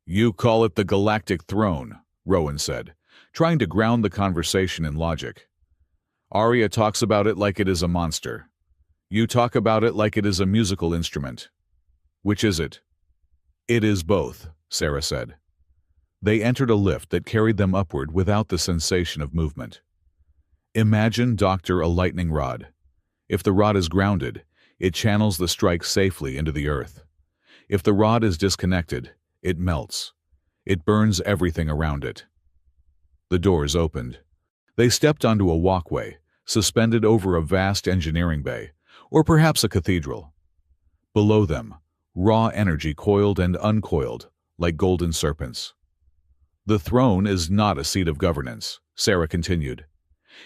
"You call it the Galactic Throne," Rowan said, trying to ground the conversation in logic. "Arya talks about it like it is a monster. You talk about it like it is a musical instrument. Which is it?" "It is both," Sarah said. They entered a lift that carried them upward without the sensation of movement. Imagine, Doctor, a lightning rod. If the rod is grounded, it channels the strike safely into the earth. If the rod is disconnected, it melts. It burns everything around it. The doors opened. They stepped onto a walkway, suspended over a vast engineering bay, or perhaps a cathedral. Below them, raw energy coiled and uncoiled, like golden serpents. "The throne is not a seat of governance," Sarah continued.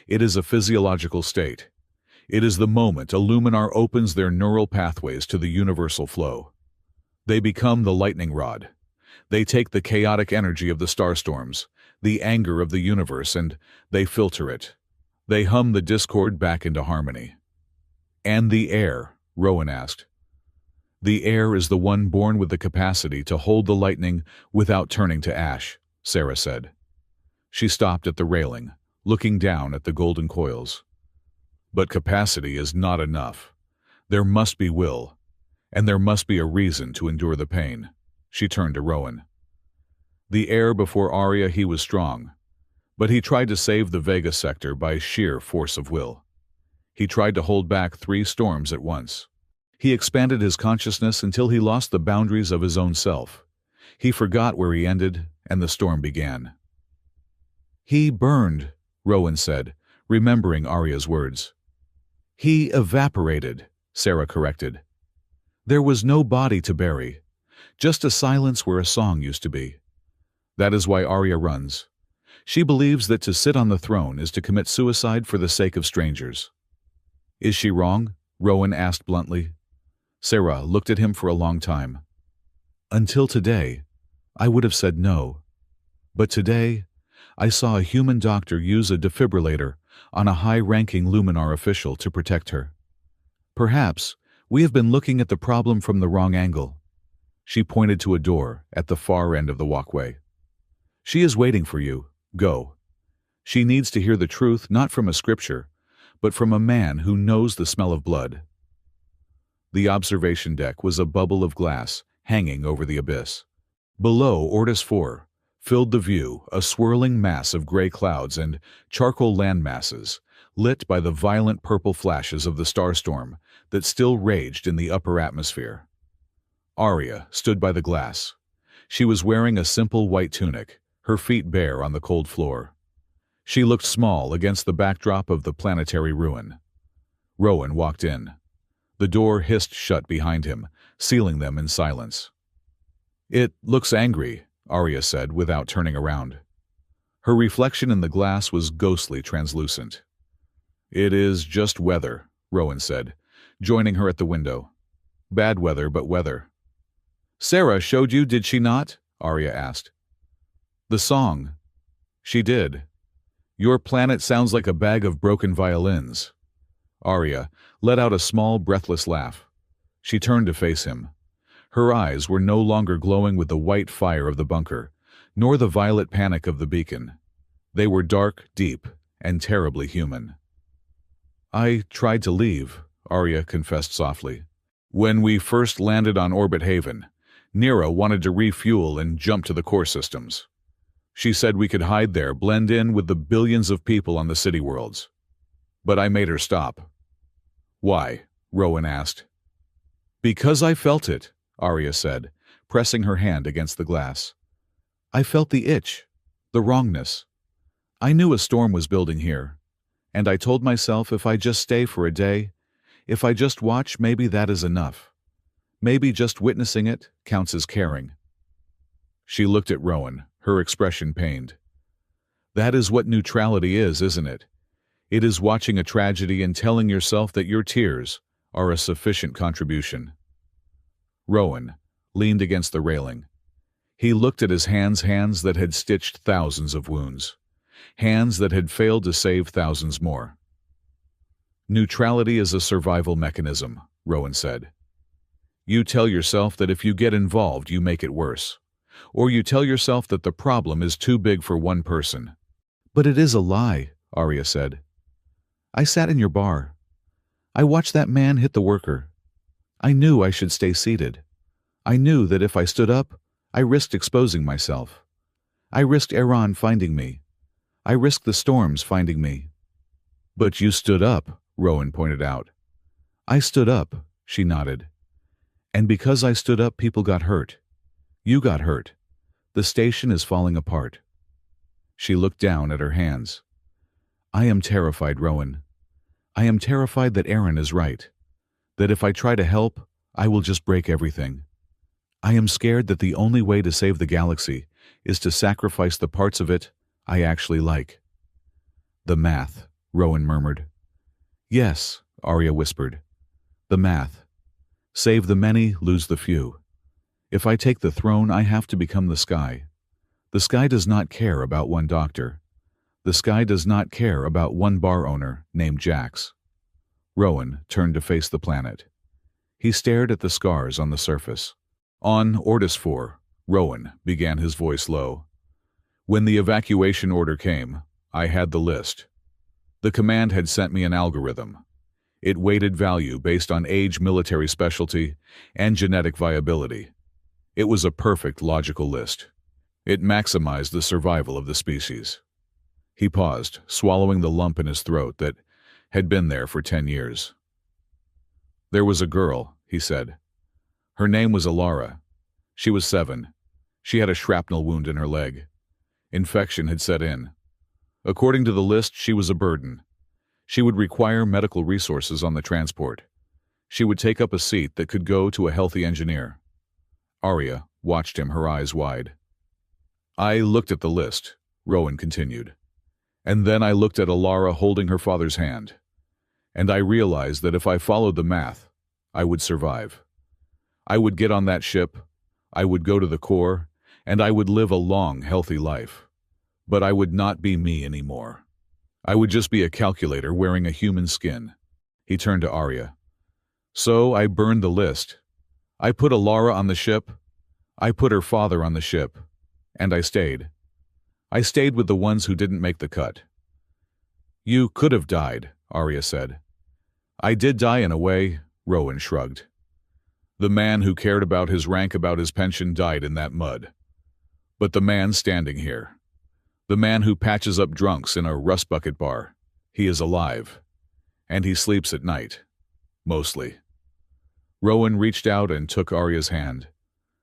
"It is a physiological state. It is the moment a luminar opens their neural pathways to the universal flow. They become the lightning rod. They take the chaotic energy of the starstorms, the anger of the universe, and they filter it. They hum the discord back into harmony." "And the heir?" Rowan asked. "The heir is the one born with the capacity to hold the lightning without turning to ash," Sarah said. She stopped at the railing, looking down at the golden coils. "But capacity is not enough. There must be will, and there must be a reason to endure the pain." She turned to Rowan. "The heir before Arya, he was strong, but he tried to save the Vega sector by sheer force of will. He tried to hold back 3 storms at once. He expanded his consciousness until he lost the boundaries of his own self. He forgot where he ended, and the storm began." "He burned," Rowan said, remembering Arya's words. "He evaporated," Sarah corrected. "There was no body to bury, just a silence where a song used to be. That is why Arya runs. She believes that to sit on the throne is to commit suicide for the sake of strangers." "Is she wrong?" Rowan asked bluntly. Sarah looked at him for a long time. "Until today, I would have said no. But today, I saw a human doctor use a defibrillator on a high-ranking Luminar official to protect her. Perhaps we have been looking at the problem from the wrong angle." She pointed to a door at the far end of the walkway. "She is waiting for you. Go. She needs to hear the truth not from a scripture, but from a man who knows the smell of blood." The observation deck was a bubble of glass hanging over the abyss. Below, Ortis 4 filled the view, a swirling mass of gray clouds and charcoal land masses, lit by the violent purple flashes of the starstorm that still raged in the upper atmosphere. Arya stood by the glass. She was wearing a simple white tunic, her feet bare on the cold floor. She looked small against the backdrop of the planetary ruin. Rowan walked in. The door hissed shut behind him, sealing them in silence. "It looks angry," Arya said without turning around. Her reflection in the glass was ghostly translucent. "It is just weather," Rowan said, joining her at the window. "Bad weather, but weather." "Sarah showed you, did she not?" Arya asked. "The song." "She did. Your planet sounds like a bag of broken violins." Arya let out a small, breathless laugh. She turned to face him. Her eyes were no longer glowing with the white fire of the bunker, nor the violet panic of the beacon. They were dark, deep, and terribly human. "I tried to leave," Arya confessed softly. "When we first landed on Orbit Haven, Nira wanted to refuel and jump to the core systems. She said we could hide there, blend in with the billions of people on the city worlds. But I made her stop." "Why?" Rowan asked. "Because I felt it," Arya said, pressing her hand against the glass. "I felt the itch, the wrongness. I knew a storm was building here, and I told myself if I just stay for a day, if I just watch, maybe that is enough. Maybe just witnessing it counts as caring." She looked at Rowan, her expression pained. "That is what neutrality is, isn't it? It is watching a tragedy and telling yourself that your tears are a sufficient contribution. Rowan leaned against the railing. He looked at his hands that had stitched thousands of wounds, hands that had failed to save thousands more. Neutrality is a survival mechanism, Rowan said. You tell yourself that if you get involved, you make it worse. Or you tell yourself that the problem is too big for one person. But it is a lie, Arya said. I sat in your bar. I watched that man hit the worker. I knew I should stay seated. I knew that if I stood up, I risked exposing myself. I risked Iran finding me. I risked the storms finding me. But you stood up, Rowan pointed out. I stood up, she nodded. And because I stood up, people got hurt. You got hurt. The station is falling apart. She looked down at her hands. I am terrified, Rowan. I am terrified that Aaron is right. That if I try to help, I will just break everything. I am scared that the only way to save the galaxy is to sacrifice the parts of it I actually like. The math, Rowan murmured. Yes, Arya whispered. The math. Save the many, lose the few. If I take the throne, I have to become the sky. The sky does not care about one doctor. The sky does not care about one bar owner named Jax. Rowan turned to face the planet. He stared at the scars on the surface. On Ortis 4, Rowan began, his voice low. When the evacuation order came, I had the list. The command had sent me an algorithm. It weighted value based on age, military specialty, and genetic viability. It was a perfect logical list. It maximized the survival of the species. He paused, swallowing the lump in his throat that had been there for 10 years. There was a girl, he said. Her name was Alara. She was 7. She had a shrapnel wound in her leg. Infection had set in. According to the list, she was a burden. She would require medical resources on the transport. She would take up a seat that could go to a healthy engineer. Arya watched him, her eyes wide. I looked at the list, Rowan continued. And then I looked at Alara holding her father's hand. And I realized that if I followed the math, I would survive. I would get on that ship, I would go to the core, and I would live a long, healthy life. But I would not be me anymore. I would just be a calculator wearing a human skin. He turned to Arya. So I burned the list. I put Alara on the ship. I put her father on the ship. And I stayed. I stayed with the ones who didn't make the cut. You could have died, Arya said. I did die in a way, Rowan shrugged. The man who cared about his rank, about his pension, died in that mud. But the man standing here, the man who patches up drunks in a rust bucket bar, he is alive. And he sleeps at night. Mostly. Rowan reached out and took Arya's hand.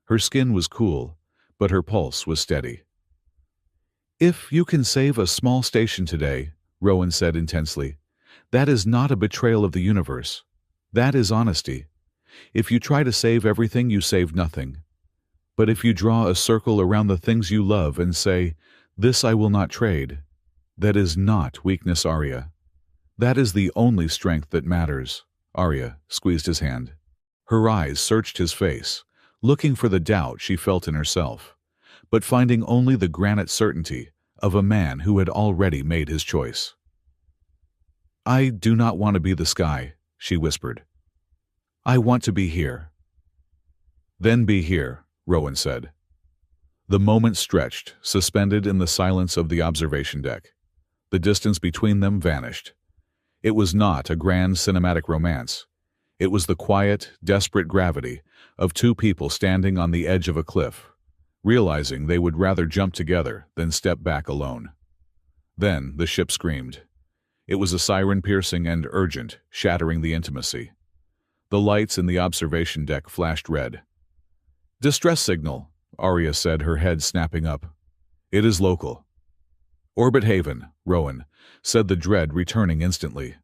Her skin was cool, but her pulse was steady. If you can save a small station today, Rowan said intensely, that is not a betrayal of the universe. That is honesty. If you try to save everything, you save nothing. But if you draw a circle around the things you love and say, this I will not trade, that is not weakness, Arya. That is the only strength that matters. Arya squeezed his hand. Her eyes searched his face, looking for the doubt she felt in herself, but finding only the granite certainty of a man who had already made his choice. I do not want to be the sky, she whispered. I want to be here. Then be here, Rowan said. The moment stretched, suspended in the silence of the observation deck. The distance between them vanished. It was not a grand cinematic romance. It was the quiet, desperate gravity of two people standing on the edge of a cliff, realizing they would rather jump together than step back alone. Then the ship screamed. It was a siren, piercing and urgent, shattering the intimacy. The lights in the observation deck flashed red. Distress signal, Arya said, her head snapping up. It is local. Orbit Haven, Rowan said, the dread returning instantly.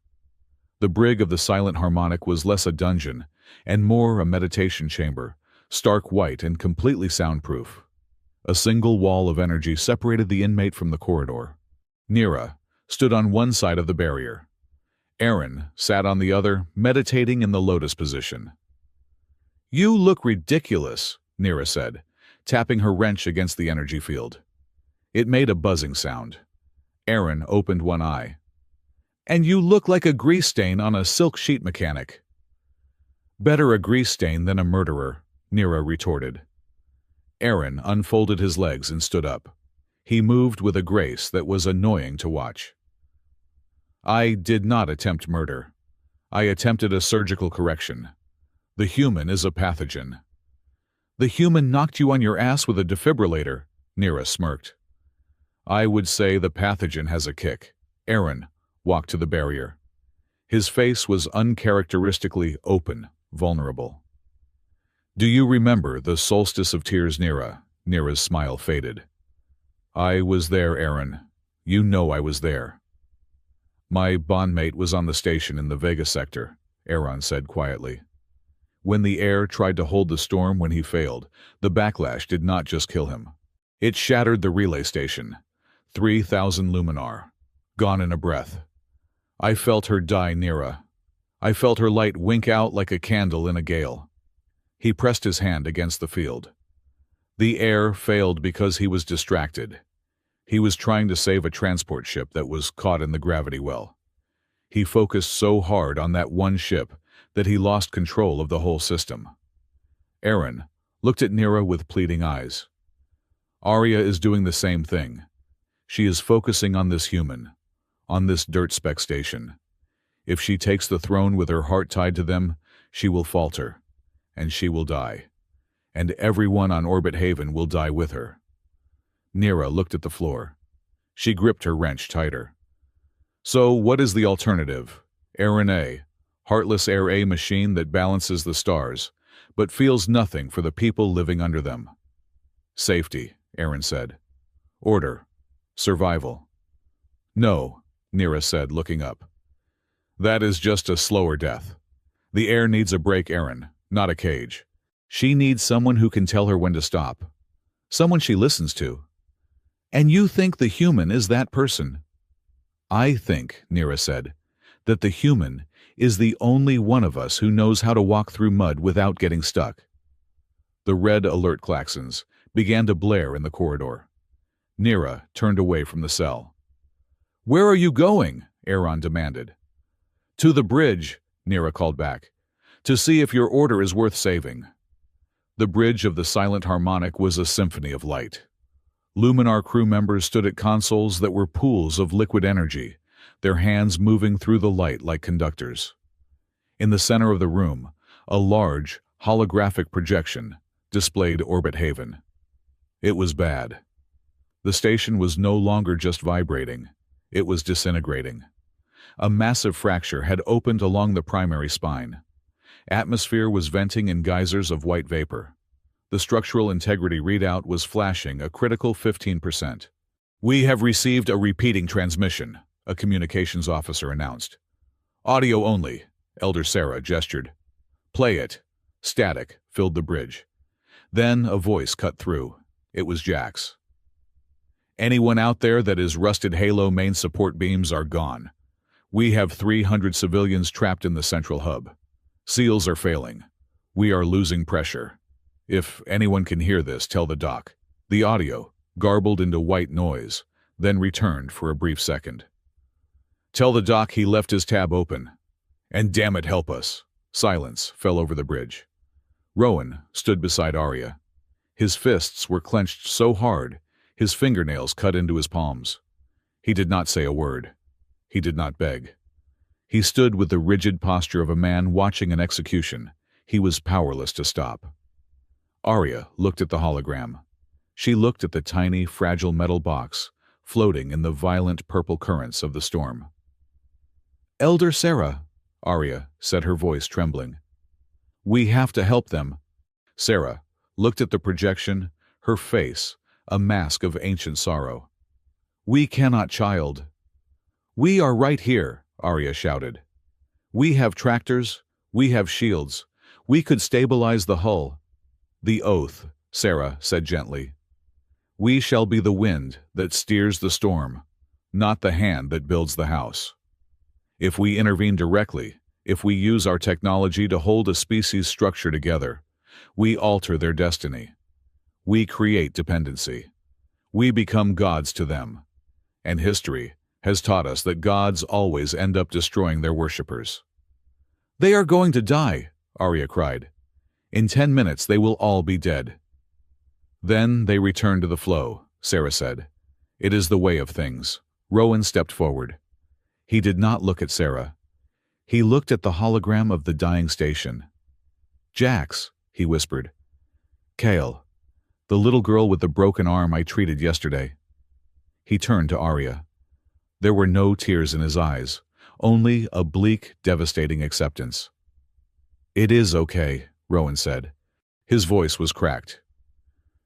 The brig of the Silent Harmonic was less a dungeon and more a meditation chamber, stark white and completely soundproof. A single wall of energy separated the inmate from the corridor. Nira stood on one side of the barrier. Aaron sat on the other, meditating in the lotus position. "You look ridiculous," Nira said, tapping her wrench against the energy field. It made a buzzing sound. Aaron opened one eye. "And you look like a grease stain on a silk sheet mechanic." "Better a grease stain than a murderer," Nira retorted. Aaron unfolded his legs and stood up. He moved with a grace that was annoying to watch. "I did not attempt murder. I attempted a surgical correction. The human is a pathogen." "The human knocked you on your ass with a defibrillator," Nira smirked. "I would say the pathogen has a kick." Aaron walked to the barrier. His face was uncharacteristically open, vulnerable. "Do you remember the solstice of tears, Nira?" Nira's smile faded. "I was there, Aaron. You know I was there." "My bondmate was on the station in the Vega sector," Aaron said quietly. "When the air tried to hold the storm when he failed, the backlash did not just kill him. It shattered the relay station. 3,000 luminar. Gone in a breath. I felt her die, Nira. I felt her light wink out like a candle in a gale." He pressed his hand against the field. "The air failed because he was distracted. He was trying to save a transport ship that was caught in the gravity well. He focused so hard on that one ship that he lost control of the whole system." Aaron looked at Nira with pleading eyes. "Arya is doing the same thing. She is focusing on this human, on this dirt speck station. If she takes the throne with her heart tied to them, she will falter, and she will die. And everyone on Orbit Haven will die with her." Nira looked at the floor. She gripped her wrench tighter. "So what is the alternative? Aaron A, heartless Air A machine that balances the stars, but feels nothing for the people living under them." "Safety," Aaron said. "Order. Survival." "No," Nira said, looking up. "That is just a slower death. The air needs a break, Aaron, not a cage. She needs someone who can tell her when to stop. Someone she listens to." "And you think the human is that person?" "I think," Nira said, "that the human is the only one of us who knows how to walk through mud without getting stuck." The red alert klaxons began to blare in the corridor. Nira turned away from the cell. "Where are you going?" Aaron demanded. "To the bridge," Nira called back, "to see if your order is worth saving." The bridge of the Silent Harmonic was a symphony of light. Luminar crew members stood at consoles that were pools of liquid energy, their hands moving through the light like conductors. In the center of the room, a large, holographic projection displayed Orbit Haven. It was bad. The station was no longer just vibrating, it was disintegrating. A massive fracture had opened along the primary spine. Atmosphere was venting in geysers of white vapor. The structural integrity readout was flashing a critical 15%. "We have received a repeating transmission," a communications officer announced. "Audio only," Elder Sarah gestured. "Play it." Static filled the bridge. Then a voice cut through. It was Jack's. "Anyone out there that is rusted Halo main support beams are gone. We have 300 civilians trapped in the central hub. Seals are failing. We are losing pressure. If anyone can hear this, tell the doc." The audio garbled into white noise, then returned for a brief second. "Tell the doc he left his tab open. And damn it, help us." Silence fell over the bridge. Rowan stood beside Arya. His fists were clenched so hard, his fingernails cut into his palms. He did not say a word. He did not beg. He stood with the rigid posture of a man watching an execution. He was powerless to stop. Arya looked at the hologram. She looked at the tiny, fragile metal box, floating in the violent purple currents of the storm. "Elder Sarah," Arya said, her voice trembling. "We have to help them." Sarah looked at the projection, her face a mask of ancient sorrow. "We cannot, child." "We are right here," Arya shouted. "We have tractors, we have shields. We could stabilize the hull." "The oath," Sarah said gently. "We shall be the wind that steers the storm. not the hand that builds the house. If we intervene directly, if we use our technology to hold a species' structure together, we alter their destiny. We create dependency. We become gods to them. And history has taught us that gods always end up destroying their worshippers. "They are going to die," Arya cried. "In 10 minutes they will all be dead." "Then they return to the flow," Sarah said. "It is the way of things." Rowan stepped forward. He did not look at Sarah. He looked at the hologram of the dying station. "Jax," he whispered. "Kale, the little girl with the broken arm I treated yesterday." He turned to Arya. There were no tears in his eyes, only a bleak, devastating acceptance. "It is okay," Rowan said. His voice was cracked.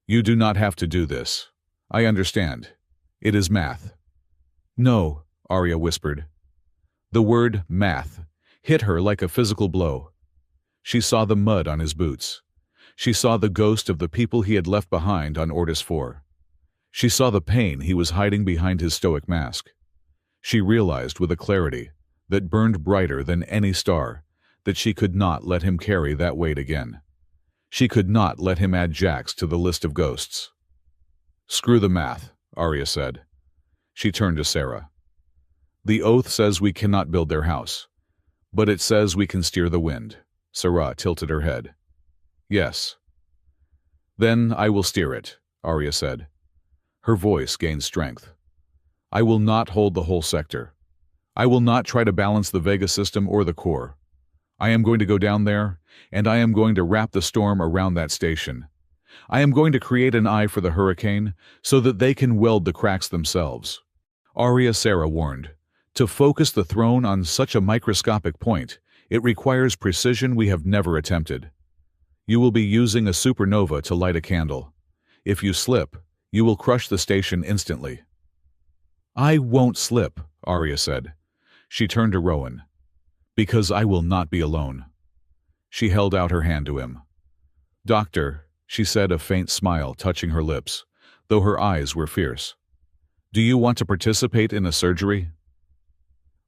"You do not have to do this. I understand. It is math." "No," Arya whispered. The word math hit her like a physical blow. She saw the mud on his boots. She saw the ghost of the people he had left behind on Ortis 4. She saw the pain he was hiding behind his stoic mask. She realized with a clarity that burned brighter than any star that she could not let him carry that weight again. She could not let him add Jax to the list of ghosts. "Screw the math," Arya said. She turned to Sarah. "The oath says we cannot build their house, but it says we can steer the wind." Sarah tilted her head. "Yes." "Then I will steer it," Arya said. Her voice gained strength. "I will not hold the whole sector. I will not try to balance the Vega system or the core. I am going to go down there, and I am going to wrap the storm around that station. I am going to create an eye for the hurricane so that they can weld the cracks themselves." Arya Sarah warned, "To focus the throne on such a microscopic point, it requires precision we have never attempted. You will be using a supernova to light a candle. If you slip, you will crush the station instantly." "I won't slip," Arya said. She turned to Rowan. "Because I will not be alone." She held out her hand to him. "Doctor," she said, a faint smile touching her lips, though her eyes were fierce. "Do you want to participate in a surgery?"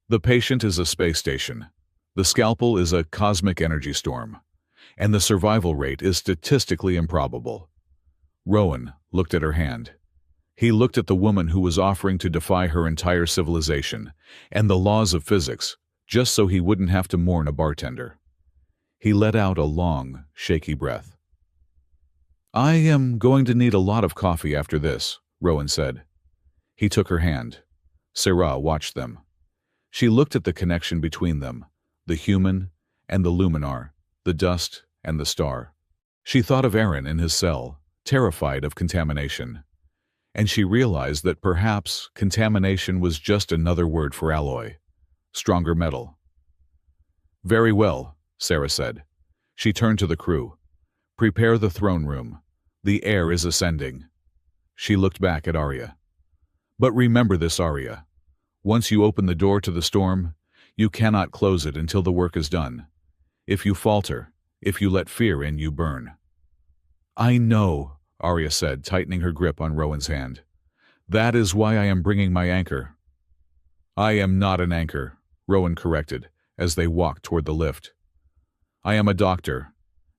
The patient is a space station. The scalpel is a cosmic energy storm, and the survival rate is statistically improbable. Rowan looked at her hand. He looked at the woman who was offering to defy her entire civilization and the laws of physics just so he wouldn't have to mourn a bartender. He let out a long, shaky breath. "I am going to need a lot of coffee after this," Rowan said. He took her hand. Sarah watched them. She looked at the connection between them, the human and the luminar, the dust and the star. She thought of Aaron in his cell, terrified of contamination. And she realized that perhaps contamination was just another word for alloy, stronger metal. "Very well," Sarah said. She turned to the crew. "Prepare the throne room. The air is ascending." She looked back at Arya. "But remember this, Arya. Once you open the door to the storm, you cannot close it until the work is done. If you falter, if you let fear in, you burn." "I know," Arya said, tightening her grip on Rowan's hand. "That is why I am bringing my anchor." "I am not an anchor," Rowan corrected as they walked toward the lift. "I am a doctor,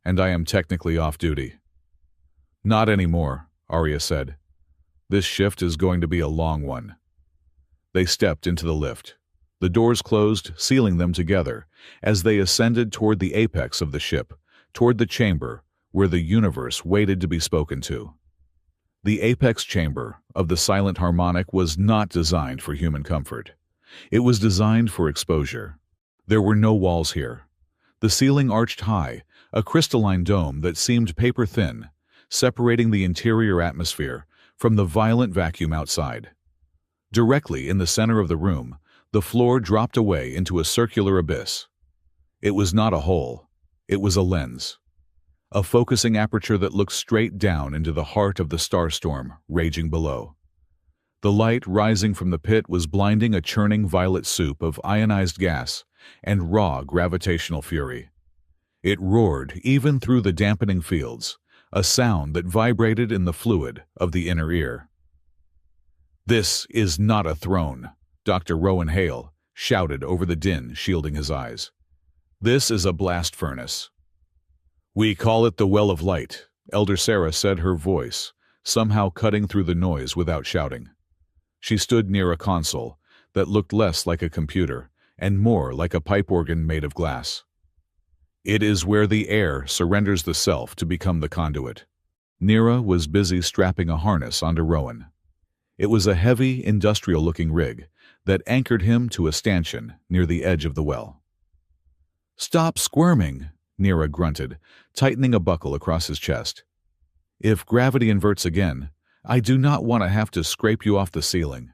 and I am technically off duty." "Not anymore," Arya said. "This shift is going to be a long one." They stepped into the lift. The doors closed, sealing them together, as they ascended toward the apex of the ship, toward the chamber where the universe waited to be spoken to. The apex chamber of the silent harmonic was not designed for human comfort. It was designed for exposure. There were no walls here. The ceiling arched high, a crystalline dome that seemed paper-thin, separating the interior atmosphere from the violent vacuum outside. Directly in the center of the room, the floor dropped away into a circular abyss. It was not a hole. It was a lens. A focusing aperture that looked straight down into the heart of the starstorm raging below. The light rising from the pit was blinding a churning violet soup of ionized gas and raw gravitational fury. It roared even through the dampening fields, a sound that vibrated in the fluid of the inner ear. "This is not a throne," Dr. Rowan Hale shouted over the din, shielding his eyes. "This is a blast furnace." "We call it the Well of Light," Elder Sarah said, her voice somehow cutting through the noise without shouting. She stood near a console that looked less like a computer and more like a pipe organ made of glass. "It is where the heir surrenders the self to become the conduit." Nira was busy strapping a harness onto Rowan. It was a heavy, industrial-looking rig that anchored him to a stanchion near the edge of the well. "Stop squirming," Nira grunted, tightening a buckle across his chest. "If gravity inverts again, I do not want to have to scrape you off the ceiling."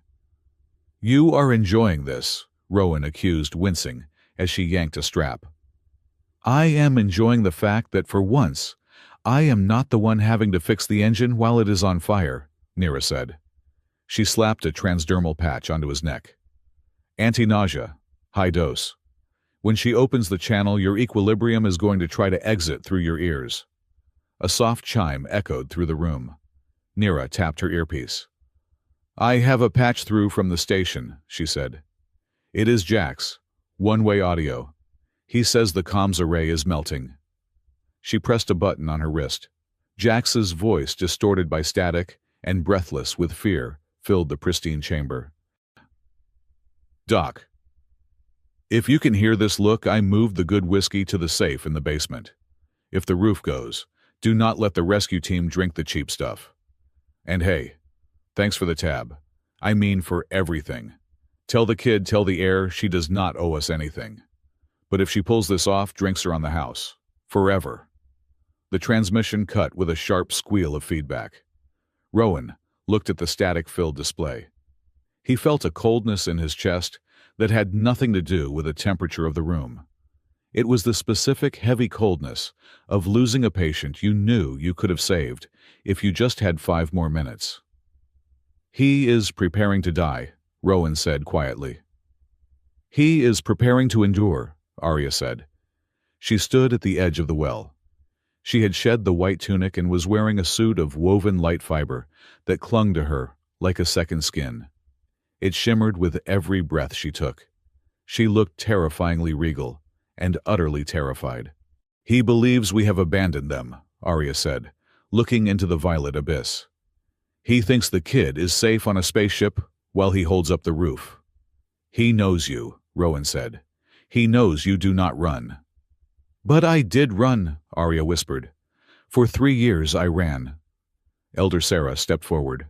"You are enjoying this," Rowan accused, wincing as she yanked a strap. "I am enjoying the fact that for once, I am not the one having to fix the engine while it is on fire," Nira said. She slapped a transdermal patch onto his neck. "Anti-nausea, high dose. When she opens the channel, your equilibrium is going to try to exit through your ears." A soft chime echoed through the room. Nira tapped her earpiece. "I have a patch through from the station," she said. "It is Jack's, one-way audio. He says the comms array is melting." She pressed a button on her wrist. Jax's voice, distorted by static and breathless with fear, filled the pristine chamber. "Doc, if you can hear this, look, I moved the good whiskey to the safe in the basement. If the roof goes, do not let the rescue team drink the cheap stuff. And hey, thanks for the tab. I mean for everything. Tell the heir she does not owe us anything. But if she pulls this off, drinks are on the house. Forever." The transmission cut with a sharp squeal of feedback. Rowan looked at the static-filled display. He felt a coldness in his chest that had nothing to do with the temperature of the room. It was the specific heavy coldness of losing a patient you knew you could have saved if you just had 5 more minutes. "He is preparing to die," Rowan said quietly. "He is preparing to endure," Arya said. She stood at the edge of the well. She had shed the white tunic and was wearing a suit of woven light fiber that clung to her like a second skin. It shimmered with every breath she took. She looked terrifyingly regal and utterly terrified. "He believes we have abandoned them," Arya said, looking into the violet abyss. "He thinks the kid is safe on a spaceship while he holds up the roof." "He knows you," Rowan said. "He knows you do not run." "But I did run," Arya whispered. "For 3 years I ran." Elder Sarah stepped forward.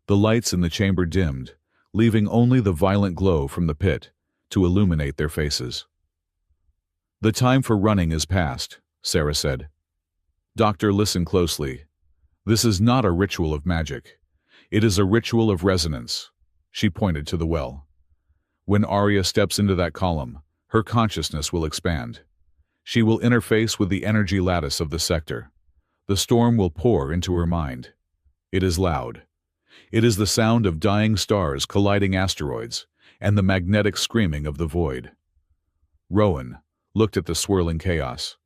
The lights in the chamber dimmed, leaving only the violent glow from the pit to illuminate their faces. "The time for running is past," Sarah said. "Doctor, listen closely. This is not a ritual of magic. It is a ritual of resonance." She pointed to the well. "When Arya steps into that column, her consciousness will expand. She will interface with the energy lattice of the sector. The storm will pour into her mind. It is loud. It is the sound of dying stars colliding asteroids and the magnetic screaming of the void." Rowan looked at the swirling chaos.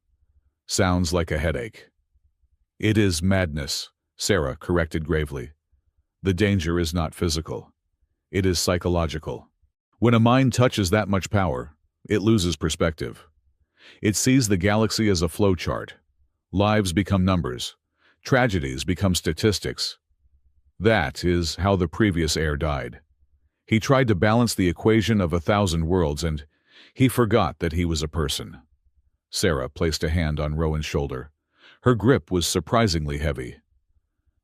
"Sounds like a headache." "It is madness," Sarah corrected gravely. "The danger is not physical. It is psychological. When a mind touches that much power, it loses perspective. It sees the galaxy as a flowchart. Lives become numbers. Tragedies become statistics. That is how the previous heir died. He tried to balance the equation of 1,000 worlds, and he forgot that he was a person." Sarah placed a hand on Rowan's shoulder. Her grip was surprisingly heavy.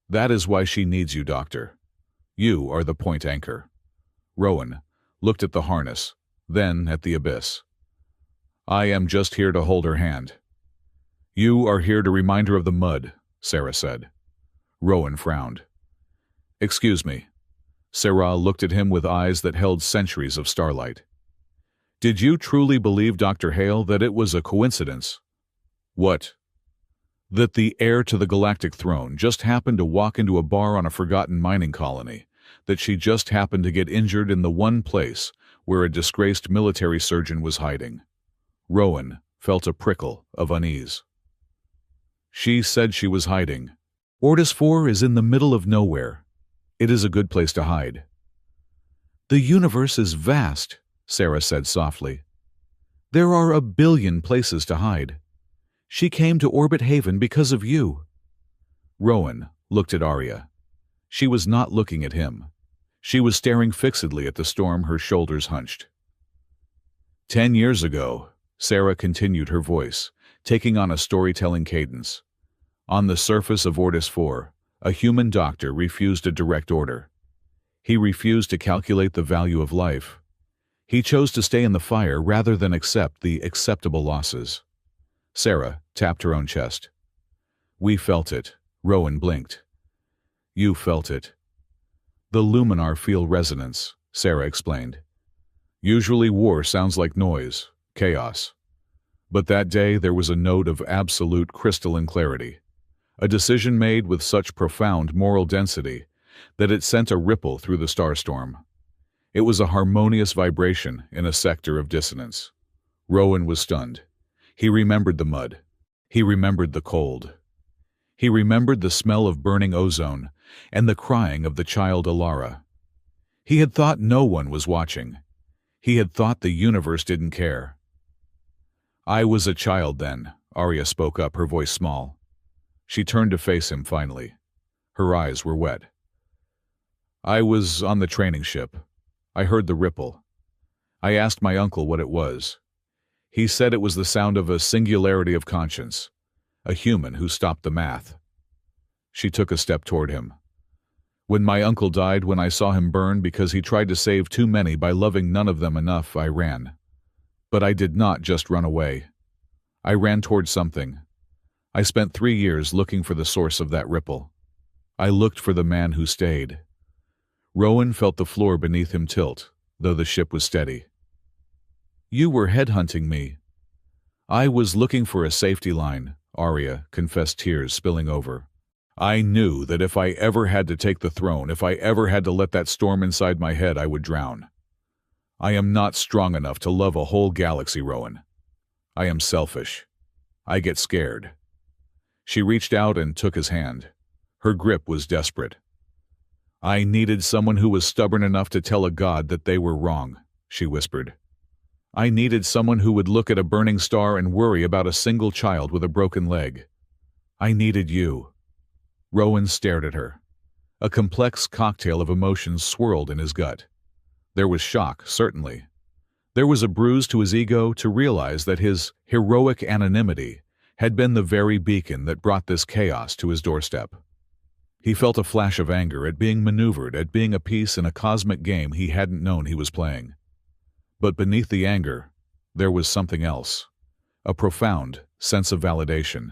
"That is why she needs you, Doctor. You are the point anchor." Rowan looked at the harness, then at the abyss. "I am just here to hold her hand." "You are here to remind her of the mud," Sarah said. Rowan frowned. "Excuse me." Sarah looked at him with eyes that held centuries of starlight. "Did you truly believe, Dr. Hale, that it was a coincidence?" "What?" "That the heir to the galactic throne just happened to walk into a bar on a forgotten mining colony, that she just happened to get injured in the one place where a disgraced military surgeon was hiding." Rowan felt a prickle of unease. "She said she was hiding. Ortis 4 is in the middle of nowhere. It is a good place to hide." The universe is vast, Sarah said softly. There are a billion places to hide. She came to Orbit Haven because of you. Rowan looked at Arya. She was not looking at him. She was staring fixedly at the storm, her shoulders hunched. 10 years ago, Sarah continued, her voice taking on a storytelling cadence. On the surface of Ortis 4, a human doctor refused a direct order. He refused to calculate the value of life. He chose to stay in the fire rather than accept the acceptable losses. Sarah tapped her own chest. We felt it. Rowan blinked. You felt it. The Luminar feel resonance, Sarah explained. Usually war sounds like noise, chaos. But that day there was a note of absolute crystalline clarity. A decision made with such profound moral density that it sent a ripple through the starstorm. It was a harmonious vibration in a sector of dissonance. Rowan was stunned. He remembered the mud. He remembered the cold. He remembered the smell of burning ozone and the crying of the child Alara. He had thought no one was watching. He had thought the universe didn't care. I was a child then, Arya spoke up, her voice small. She turned to face him finally. Her eyes were wet. I was on the training ship. I heard the ripple. I asked my uncle what it was. He said it was the sound of a singularity of conscience, a human who stopped the math. She took a step toward him. When my uncle died, when I saw him burn because he tried to save too many by loving none of them enough, I ran. But I did not just run away. I ran toward something. I spent 3 years looking for the source of that ripple. I looked for the man who stayed. Rowan felt the floor beneath him tilt, though the ship was steady. You were headhunting me. I was looking for a safety line, Arya confessed, tears spilling over. I knew that if I ever had to take the throne, if I ever had to let that storm inside my head, I would drown. I am not strong enough to love a whole galaxy, Rowan. I am selfish. I get scared. She reached out and took his hand. Her grip was desperate. I needed someone who was stubborn enough to tell a god that they were wrong, she whispered. I needed someone who would look at a burning star and worry about a single child with a broken leg. I needed you. Rowan stared at her. A complex cocktail of emotions swirled in his gut. There was shock, certainly. There was a bruise to his ego to realize that his heroic anonymity had been the very beacon that brought this chaos to his doorstep. He felt a flash of anger at being maneuvered, at being a piece in a cosmic game he hadn't known he was playing. But beneath the anger, there was something else. A profound sense of validation.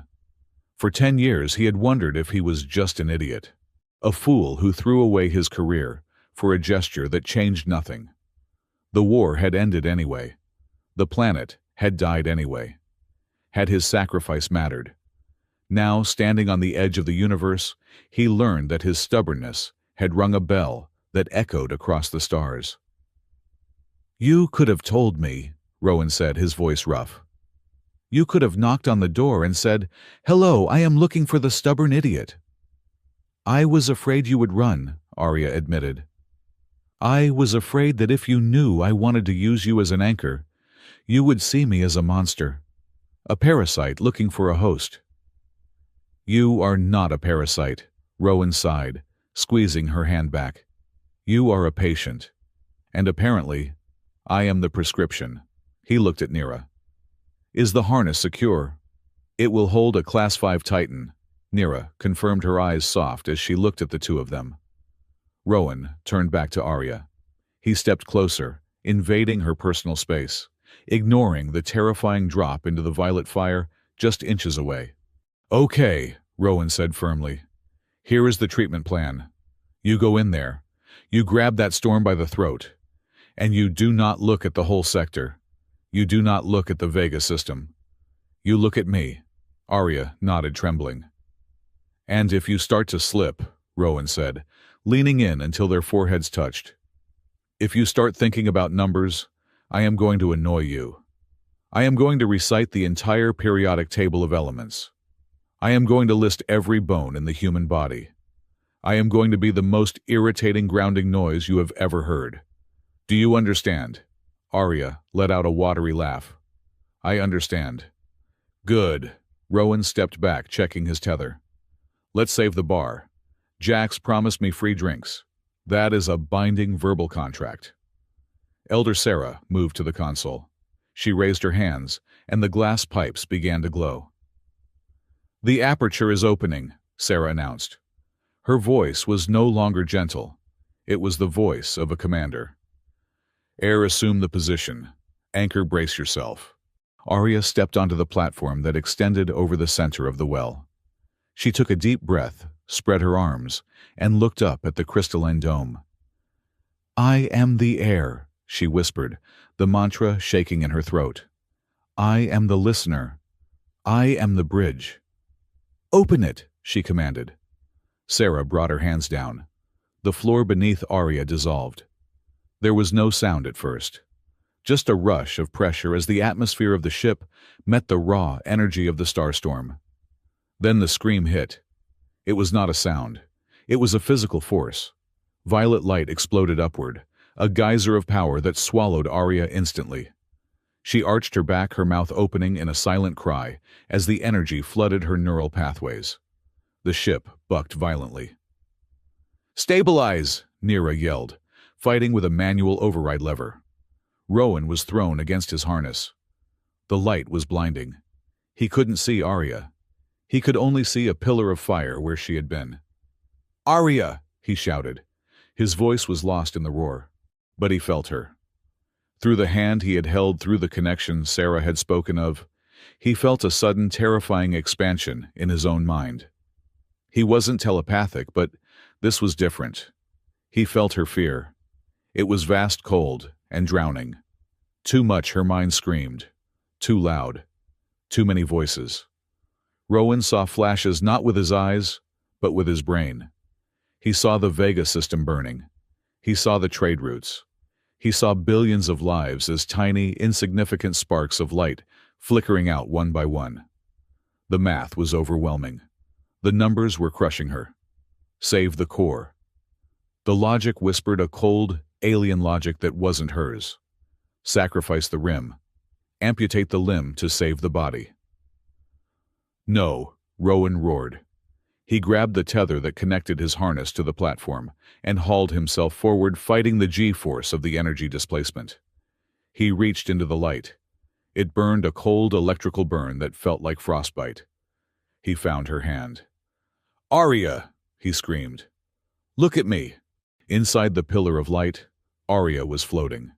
For 10 years he had wondered if he was just an idiot. A fool who threw away his career for a gesture that changed nothing. The war had ended anyway. The planet had died anyway. Had his sacrifice mattered? Now, standing on the edge of the universe, he learned that his stubbornness had rung a bell that echoed across the stars. You could have told me, Rowan said, his voice rough. You could have knocked on the door and said, "Hello, I am looking for the stubborn idiot." I was afraid you would run, Arya admitted. I was afraid that if you knew I wanted to use you as an anchor, you would see me as a monster. A parasite looking for a host. You are not a parasite, Rowan sighed, squeezing her hand back. You are a patient. And apparently, I am the prescription. He looked at Nira. Is the harness secure? It will hold a Class 5 Titan, Nira confirmed, her eyes soft as she looked at the two of them. Rowan turned back to Arya. He stepped closer, invading her personal space, ignoring the terrifying drop into the violet fire just inches away. Okay, Rowan said firmly. Here is the treatment plan. You go in there. You grab that storm by the throat. And you do not look at the whole sector. You do not look at the Vega system. You look at me. Arya nodded, trembling. And if you start to slip, Rowan said, leaning in until their foreheads touched. If you start thinking about numbers, I am going to annoy you. I am going to recite the entire periodic table of elements. I am going to list every bone in the human body. I am going to be the most irritating grounding noise you have ever heard. Do you understand? Arya let out a watery laugh. I understand. Good. Rowan stepped back, checking his tether. Let's save the bar. Jax promised me free drinks. That is a binding verbal contract. Elder Sarah moved to the console. She raised her hands, and the glass pipes began to glow. The aperture is opening, Sarah announced. Her voice was no longer gentle. It was the voice of a commander. Heir, assume the position. Anchor, brace yourself. Arya stepped onto the platform that extended over the center of the well. She took a deep breath, spread her arms, and looked up at the crystalline dome. I am the heir, she whispered, the mantra shaking in her throat. I am the listener. I am the bridge. Open it, she commanded. Sarah brought her hands down. The floor beneath Arya dissolved. There was no sound at first. Just a rush of pressure as the atmosphere of the ship met the raw energy of the starstorm. Then the scream hit. It was not a sound. It was a physical force. Violet light exploded upward, a geyser of power that swallowed Arya instantly. She arched her back, her mouth opening in a silent cry as the energy flooded her neural pathways. The ship bucked violently. Stabilize! Neera yelled, fighting with a manual override lever. Rowan was thrown against his harness. The light was blinding. He couldn't see Arya. He could only see a pillar of fire where she had been. Arya! He shouted. His voice was lost in the roar. But he felt her. Through the hand he had held through the connection Sarah had spoken of, he felt a sudden terrifying expansion in his own mind. He wasn't telepathic, but this was different. He felt her fear. It was vast, cold, and drowning. Too much, her mind screamed. Too loud. Too many voices. Rowan saw flashes not with his eyes, but with his brain. He saw the Vega system burning. He saw the trade routes. He saw billions of lives as tiny, insignificant sparks of light flickering out one by one. The math was overwhelming. The numbers were crushing her. Save the core. The logic whispered, a cold, alien logic that wasn't hers. Sacrifice the rim. Amputate the limb to save the body. No, Rowan roared. He grabbed the tether that connected his harness to the platform and hauled himself forward, fighting the G-force of the energy displacement. He reached into the light. It burned, a cold electrical burn that felt like frostbite. He found her hand. Arya! He screamed. Look at me! Inside the pillar of light, Arya was floating.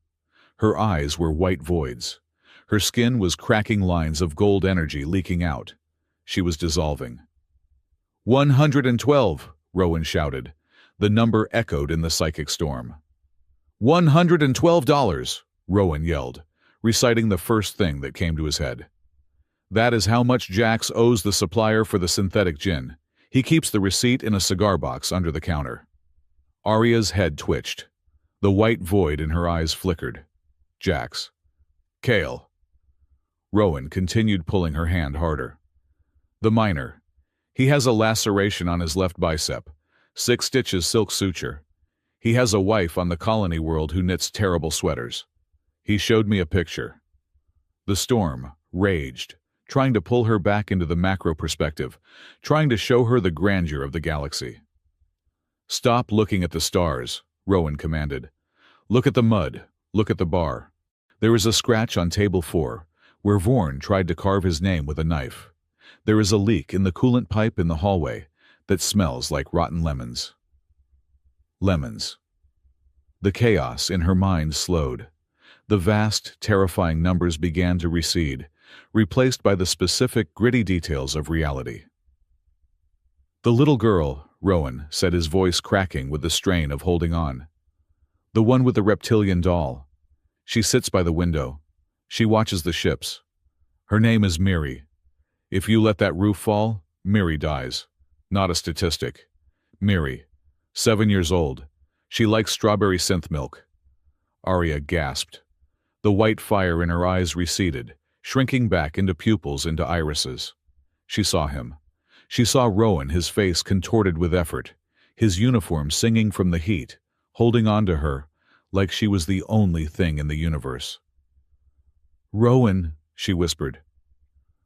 Her eyes were white voids. Her skin was cracking, lines of gold energy leaking out. She was dissolving. 112, Rowan shouted. The number echoed in the psychic storm. $112, Rowan yelled, reciting the first thing that came to his head. That is how much Jax owes the supplier for the synthetic gin. He keeps the receipt in a cigar box under the counter. Arya's head twitched. The white void in her eyes flickered. Jax. Kale. Rowan continued pulling her hand harder. The miner. He has a laceration on his left bicep. 6 stitches silk suture. He has a wife on the colony world who knits terrible sweaters. He showed me a picture. The storm raged, trying to pull her back into the macro perspective, trying to show her the grandeur of the galaxy. Stop looking at the stars, Rowan commanded. Look at the mud. Look at the bar. There is a scratch on table 4, where Vorn tried to carve his name with a knife. There is a leak in the coolant pipe in the hallway that smells like rotten lemons. Lemons. The chaos in her mind slowed. The vast, terrifying numbers began to recede, replaced by the specific, gritty details of reality. The little girl, Rowan said, his voice cracking with the strain of holding on. The one with the reptilian doll. She sits by the window. She watches the ships. Her name is Miri. If you let that roof fall, Miri dies. Not a statistic. Miri. 7 years old. She likes strawberry synth milk. Arya gasped. The white fire in her eyes receded, shrinking back into pupils, into irises. She saw him. She saw Rowan, his face contorted with effort, his uniform singing from the heat, holding on to her, like she was the only thing in the universe. "Rowan," she whispered.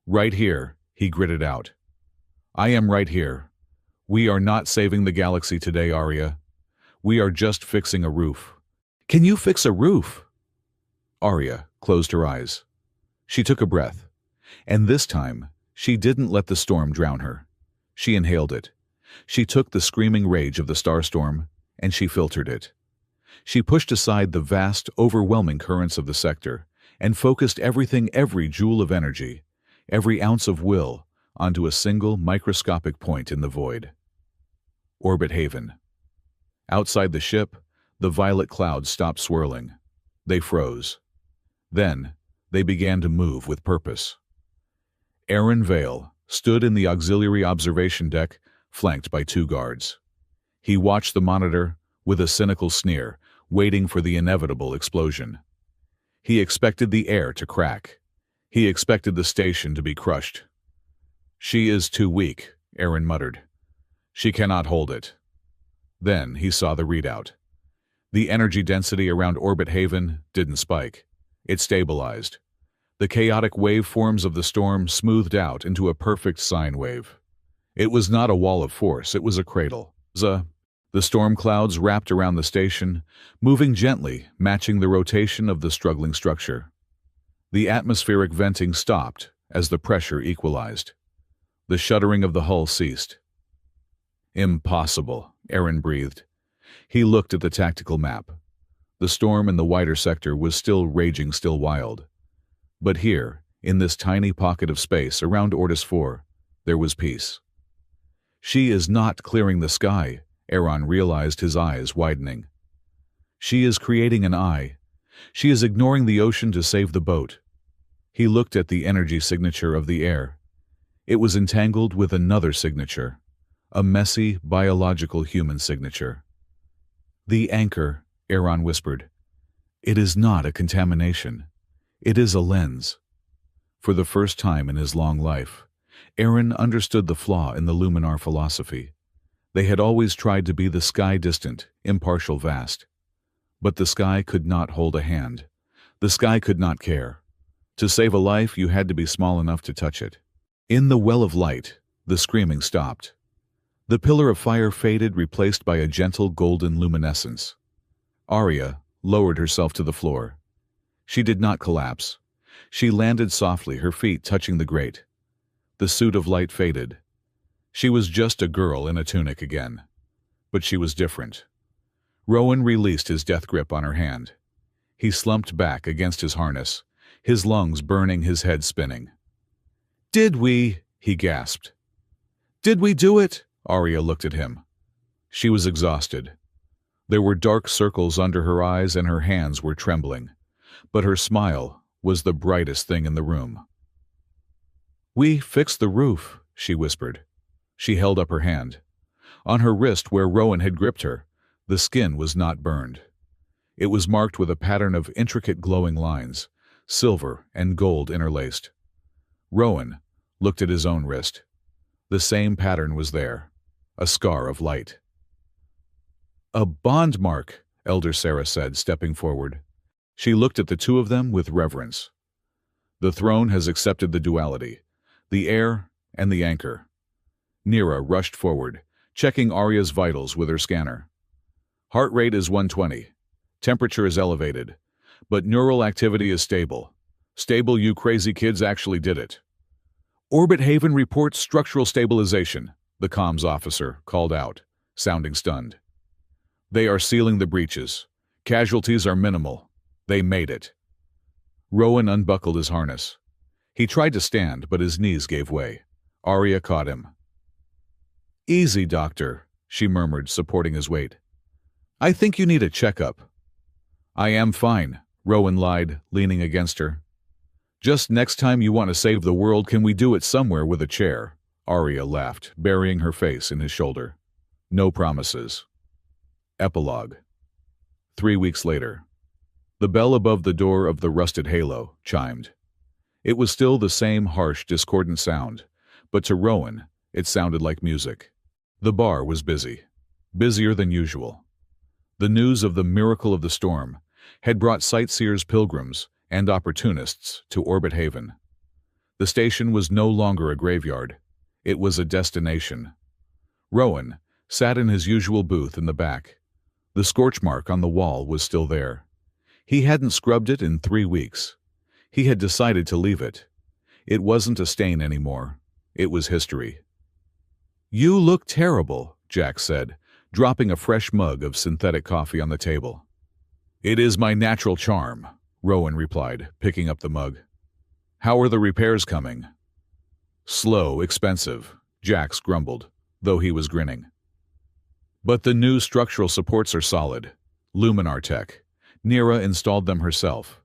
"Right here," he gritted out. "I am right here. We are not saving the galaxy today, Arya. We are just fixing a roof." "Can you fix a roof?" Arya closed her eyes. She took a breath, and this time she didn't let the storm drown her. She inhaled it. She took the screaming rage of the starstorm, and she filtered it. She pushed aside the vast, overwhelming currents of the sector and focused every joule of energy, every ounce of will, onto a single microscopic point in the void. Orbit Haven. Outside the ship, the violet clouds stopped swirling. They froze. Then, they began to move with purpose. Aaron Vale stood in the auxiliary observation deck, flanked by 2 guards. He watched the monitor with a cynical sneer, waiting for the inevitable explosion. He expected the air to crack. He expected the station to be crushed. "She is too weak," Aaron muttered. "She cannot hold it." Then he saw the readout. The energy density around Orbit Haven didn't spike. It stabilized. The chaotic waveforms of the storm smoothed out into a perfect sine wave. It was not a wall of force, it was a cradle. The storm clouds wrapped around the station, moving gently, matching the rotation of the struggling structure. The atmospheric venting stopped as the pressure equalized. The shuddering of the hull ceased. "Impossible," Aaron breathed. He looked at the tactical map. The storm in the wider sector was still raging, still wild. But here, in this tiny pocket of space around Ortis 4, there was peace. "She is not clearing the sky," Aaron realized, his eyes widening. "She is creating an eye. She is ignoring the ocean to save the boat." He looked at the energy signature of the air. It was entangled with another signature, a messy, biological human signature. "The anchor," Aaron whispered. "It is not a contamination. It is a lens." For the first time in his long life, Aaron understood the flaw in the Luminar philosophy. They had always tried to be the sky-distant, impartial vast. But the sky could not hold a hand. The sky could not care. To save a life, you had to be small enough to touch it. In the well of light, the screaming stopped. The pillar of fire faded, replaced by a gentle golden luminescence. Arya lowered herself to the floor. She did not collapse. She landed softly, her feet touching the grate. The suit of light faded. She was just a girl in a tunic again. But she was different. Rowan released his death grip on her hand. He slumped back against his harness, his lungs burning, his head spinning. "Did we?" he gasped. "Did we do it?" Arya looked at him. She was exhausted. There were dark circles under her eyes and her hands were trembling. But her smile was the brightest thing in the room. "We fixed the roof," she whispered. She held up her hand. On her wrist, where Rowan had gripped her, the skin was not burned. It was marked with a pattern of intricate glowing lines, silver and gold interlaced. Rowan looked at his own wrist. The same pattern was there, a scar of light. "A bond mark," Elder Sarah said, stepping forward. She looked at the two of them with reverence. "The throne has accepted the duality, the heir and the anchor." Nira rushed forward, checking Arya's vitals with her scanner. "Heart rate is 120. Temperature is elevated. But neural activity is stable. Stable, you crazy kids actually did it." "Orbit Haven reports structural stabilization," the comms officer called out, sounding stunned. "They are sealing the breaches. Casualties are minimal. They made it." Rowan unbuckled his harness. He tried to stand, but his knees gave way. Arya caught him. "Easy, doctor," she murmured, supporting his weight. "I think you need a checkup." "I am fine," Rowan lied, leaning against her. "Just next time you want to save the world, can we do it somewhere with a chair?" Arya laughed, burying her face in his shoulder. "No promises." Epilogue. 3 weeks later. The bell above the door of the rusted halo chimed. It was still the same harsh, discordant sound, but to Rowan, it sounded like music. The bar was busy. Busier than usual. The news of the miracle of the storm had brought sightseers, pilgrims, and opportunists to Orbit Haven. The station was no longer a graveyard. It was a destination. Rowan sat in his usual booth in the back. The scorch mark on the wall was still there. He hadn't scrubbed it in 3 weeks. He had decided to leave it. It wasn't a stain anymore. It was history. "You look terrible," Jack said, dropping a fresh mug of synthetic coffee on the table. "It is my natural charm," Rowan replied, picking up the mug. "How are the repairs coming?" "Slow, expensive," Jax grumbled, though he was grinning. "But the new structural supports are solid. Luminar Tech. Nira installed them herself.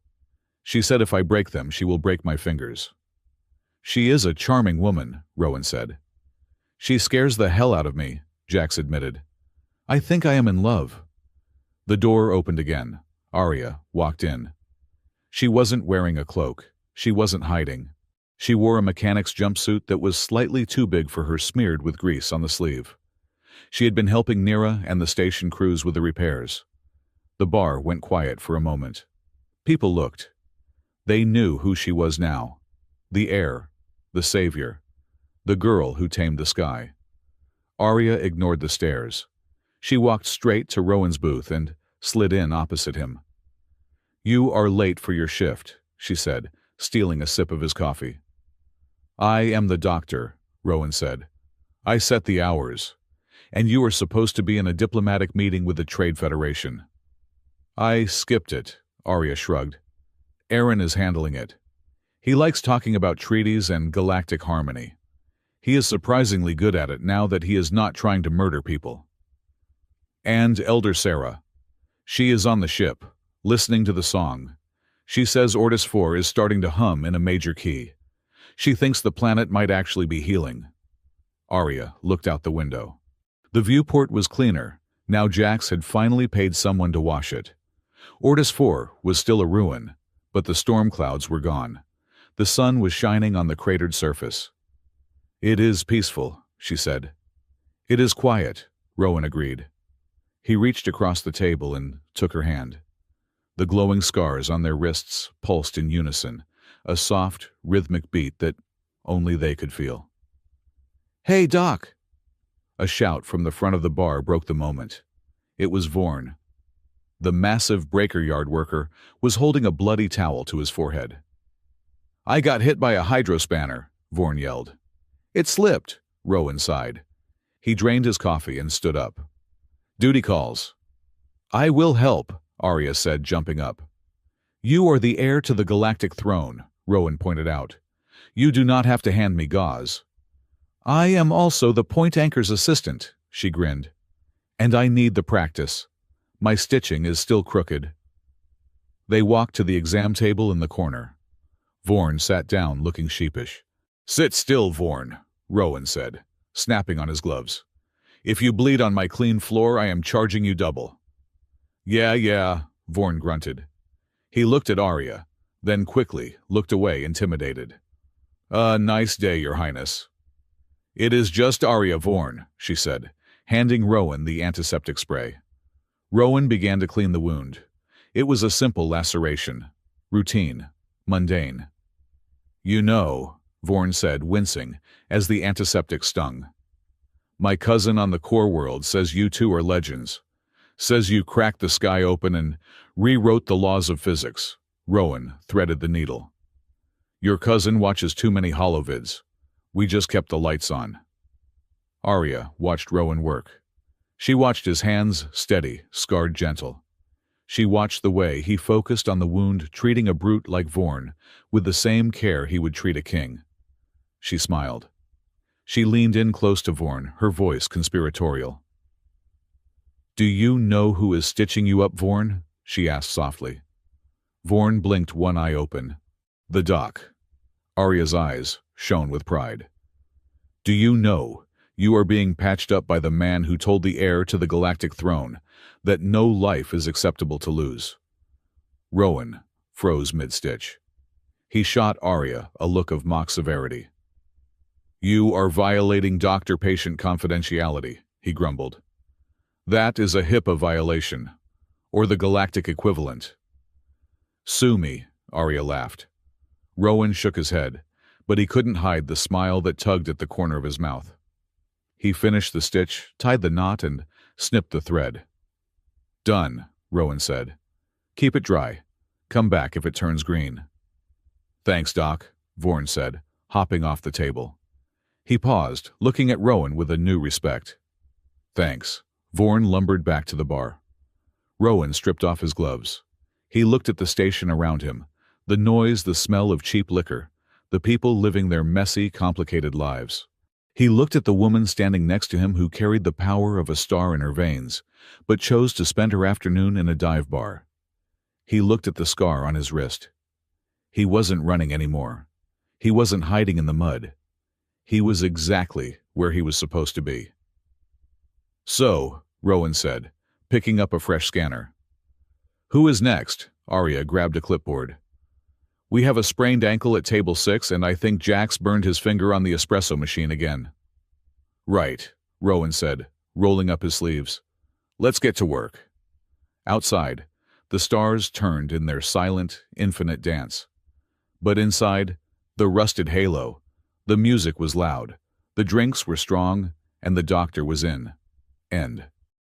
She said if I break them, she will break my fingers." "She is a charming woman," Rowan said. "She scares the hell out of me," Jax admitted. "I think I am in love." The door opened again. Arya walked in. She wasn't wearing a cloak. She wasn't hiding. She wore a mechanic's jumpsuit that was slightly too big for her, smeared with grease on the sleeve. She had been helping Nira and the station crews with the repairs. The bar went quiet for a moment. People looked. They knew who she was now. The heir, the savior, the girl who tamed the sky. Arya ignored the stares. She walked straight to Rowan's booth and slid in opposite him. "You are late for your shift," she said, stealing a sip of his coffee. "I am the doctor," Rowan said. "I set the hours. And you are supposed to be in a diplomatic meeting with the Trade Federation." "I skipped it," Arya shrugged. "Aaron is handling it. He likes talking about treaties and galactic harmony. He is surprisingly good at it now that he is not trying to murder people." "And Elder Sarah. She is on the ship, listening to the song. She says Ortis 4 is starting to hum in a major key. She thinks the planet might actually be healing." Arya looked out the window. The viewport was cleaner. Now Jax had finally paid someone to wash it. Ortis 4 was still a ruin, but the storm clouds were gone. The sun was shining on the cratered surface. "It is peaceful," she said. "It is quiet," Rowan agreed. He reached across the table and took her hand. The glowing scars on their wrists pulsed in unison, a soft, rhythmic beat that only they could feel. "Hey, Doc!" A shout from the front of the bar broke the moment. It was Vorn. The massive breaker yard worker was holding a bloody towel to his forehead. "I got hit by a hydrospanner," Vorn yelled. "It slipped," Rowan sighed. He drained his coffee and stood up. "Duty calls." "I will help," Arya said, jumping up. "You are the heir to the galactic throne," Rowan pointed out. "You do not have to hand me gauze." "I am also the point anchor's assistant," she grinned. "And I need the practice. My stitching is still crooked." They walked to the exam table in the corner. Vorn sat down, looking sheepish. "Sit still, Vorn," Rowan said, snapping on his gloves. "If you bleed on my clean floor, I am charging you double." Yeah, Vorn grunted. He looked at Arya, then quickly looked away, intimidated. "A nice day, Your Highness." "It is just Arya Vorn," she said, handing Rowan the antiseptic spray. Rowan began to clean the wound. It was a simple laceration. Routine. Mundane. "You know," Vorn said, wincing, as the antiseptic stung. "My cousin on the core world says you two are legends. Says you cracked the sky open and rewrote the laws of physics." Rowan threaded the needle. "Your cousin watches too many holovids. We just kept the lights on." Arya watched Rowan work. She watched his hands, steady, scarred, gentle. She watched the way he focused on the wound, treating a brute like Vorn with the same care he would treat a king. She smiled. She leaned in close to Vorn, her voice conspiratorial. "Do you know who is stitching you up, Vorn?" she asked softly. Vorn blinked, one eye open. "The doc." Arya's eyes shone with pride. "Do you know you are being patched up by the man who told the heir to the galactic throne that no life is acceptable to lose?" Rowan froze mid-stitch. He shot Arya a look of mock severity. "You are violating doctor-patient confidentiality," he grumbled. "That is a HIPAA violation," or the galactic equivalent? Sue me, Arya laughed. Rowan shook his head, but he couldn't hide the smile that tugged at the corner of his mouth. He finished the stitch, tied the knot, and snipped the thread. Done, Rowan said. Keep it dry. Come back if it turns green. Thanks, Doc, Vorn said, hopping off the table. He paused, looking at Rowan with a new respect. Thanks. Vorn lumbered back to the bar. Rowan stripped off his gloves. He looked at the station around him, the noise, the smell of cheap liquor, the people living their messy, complicated lives. He looked at the woman standing next to him who carried the power of a star in her veins, but chose to spend her afternoon in a dive bar. He looked at the scar on his wrist. He wasn't running anymore. He wasn't hiding in the mud. He was exactly where he was supposed to be. So, Rowan said, picking up a fresh scanner. Who is next? Arya grabbed a clipboard. We have a sprained ankle at table 6, and I think Jax burned his finger on the espresso machine again. Right, Rowan said, rolling up his sleeves. Let's get to work. Outside, the stars turned in their silent, infinite dance. But inside, the rusted halo, the music was loud, the drinks were strong, and the doctor was in. End.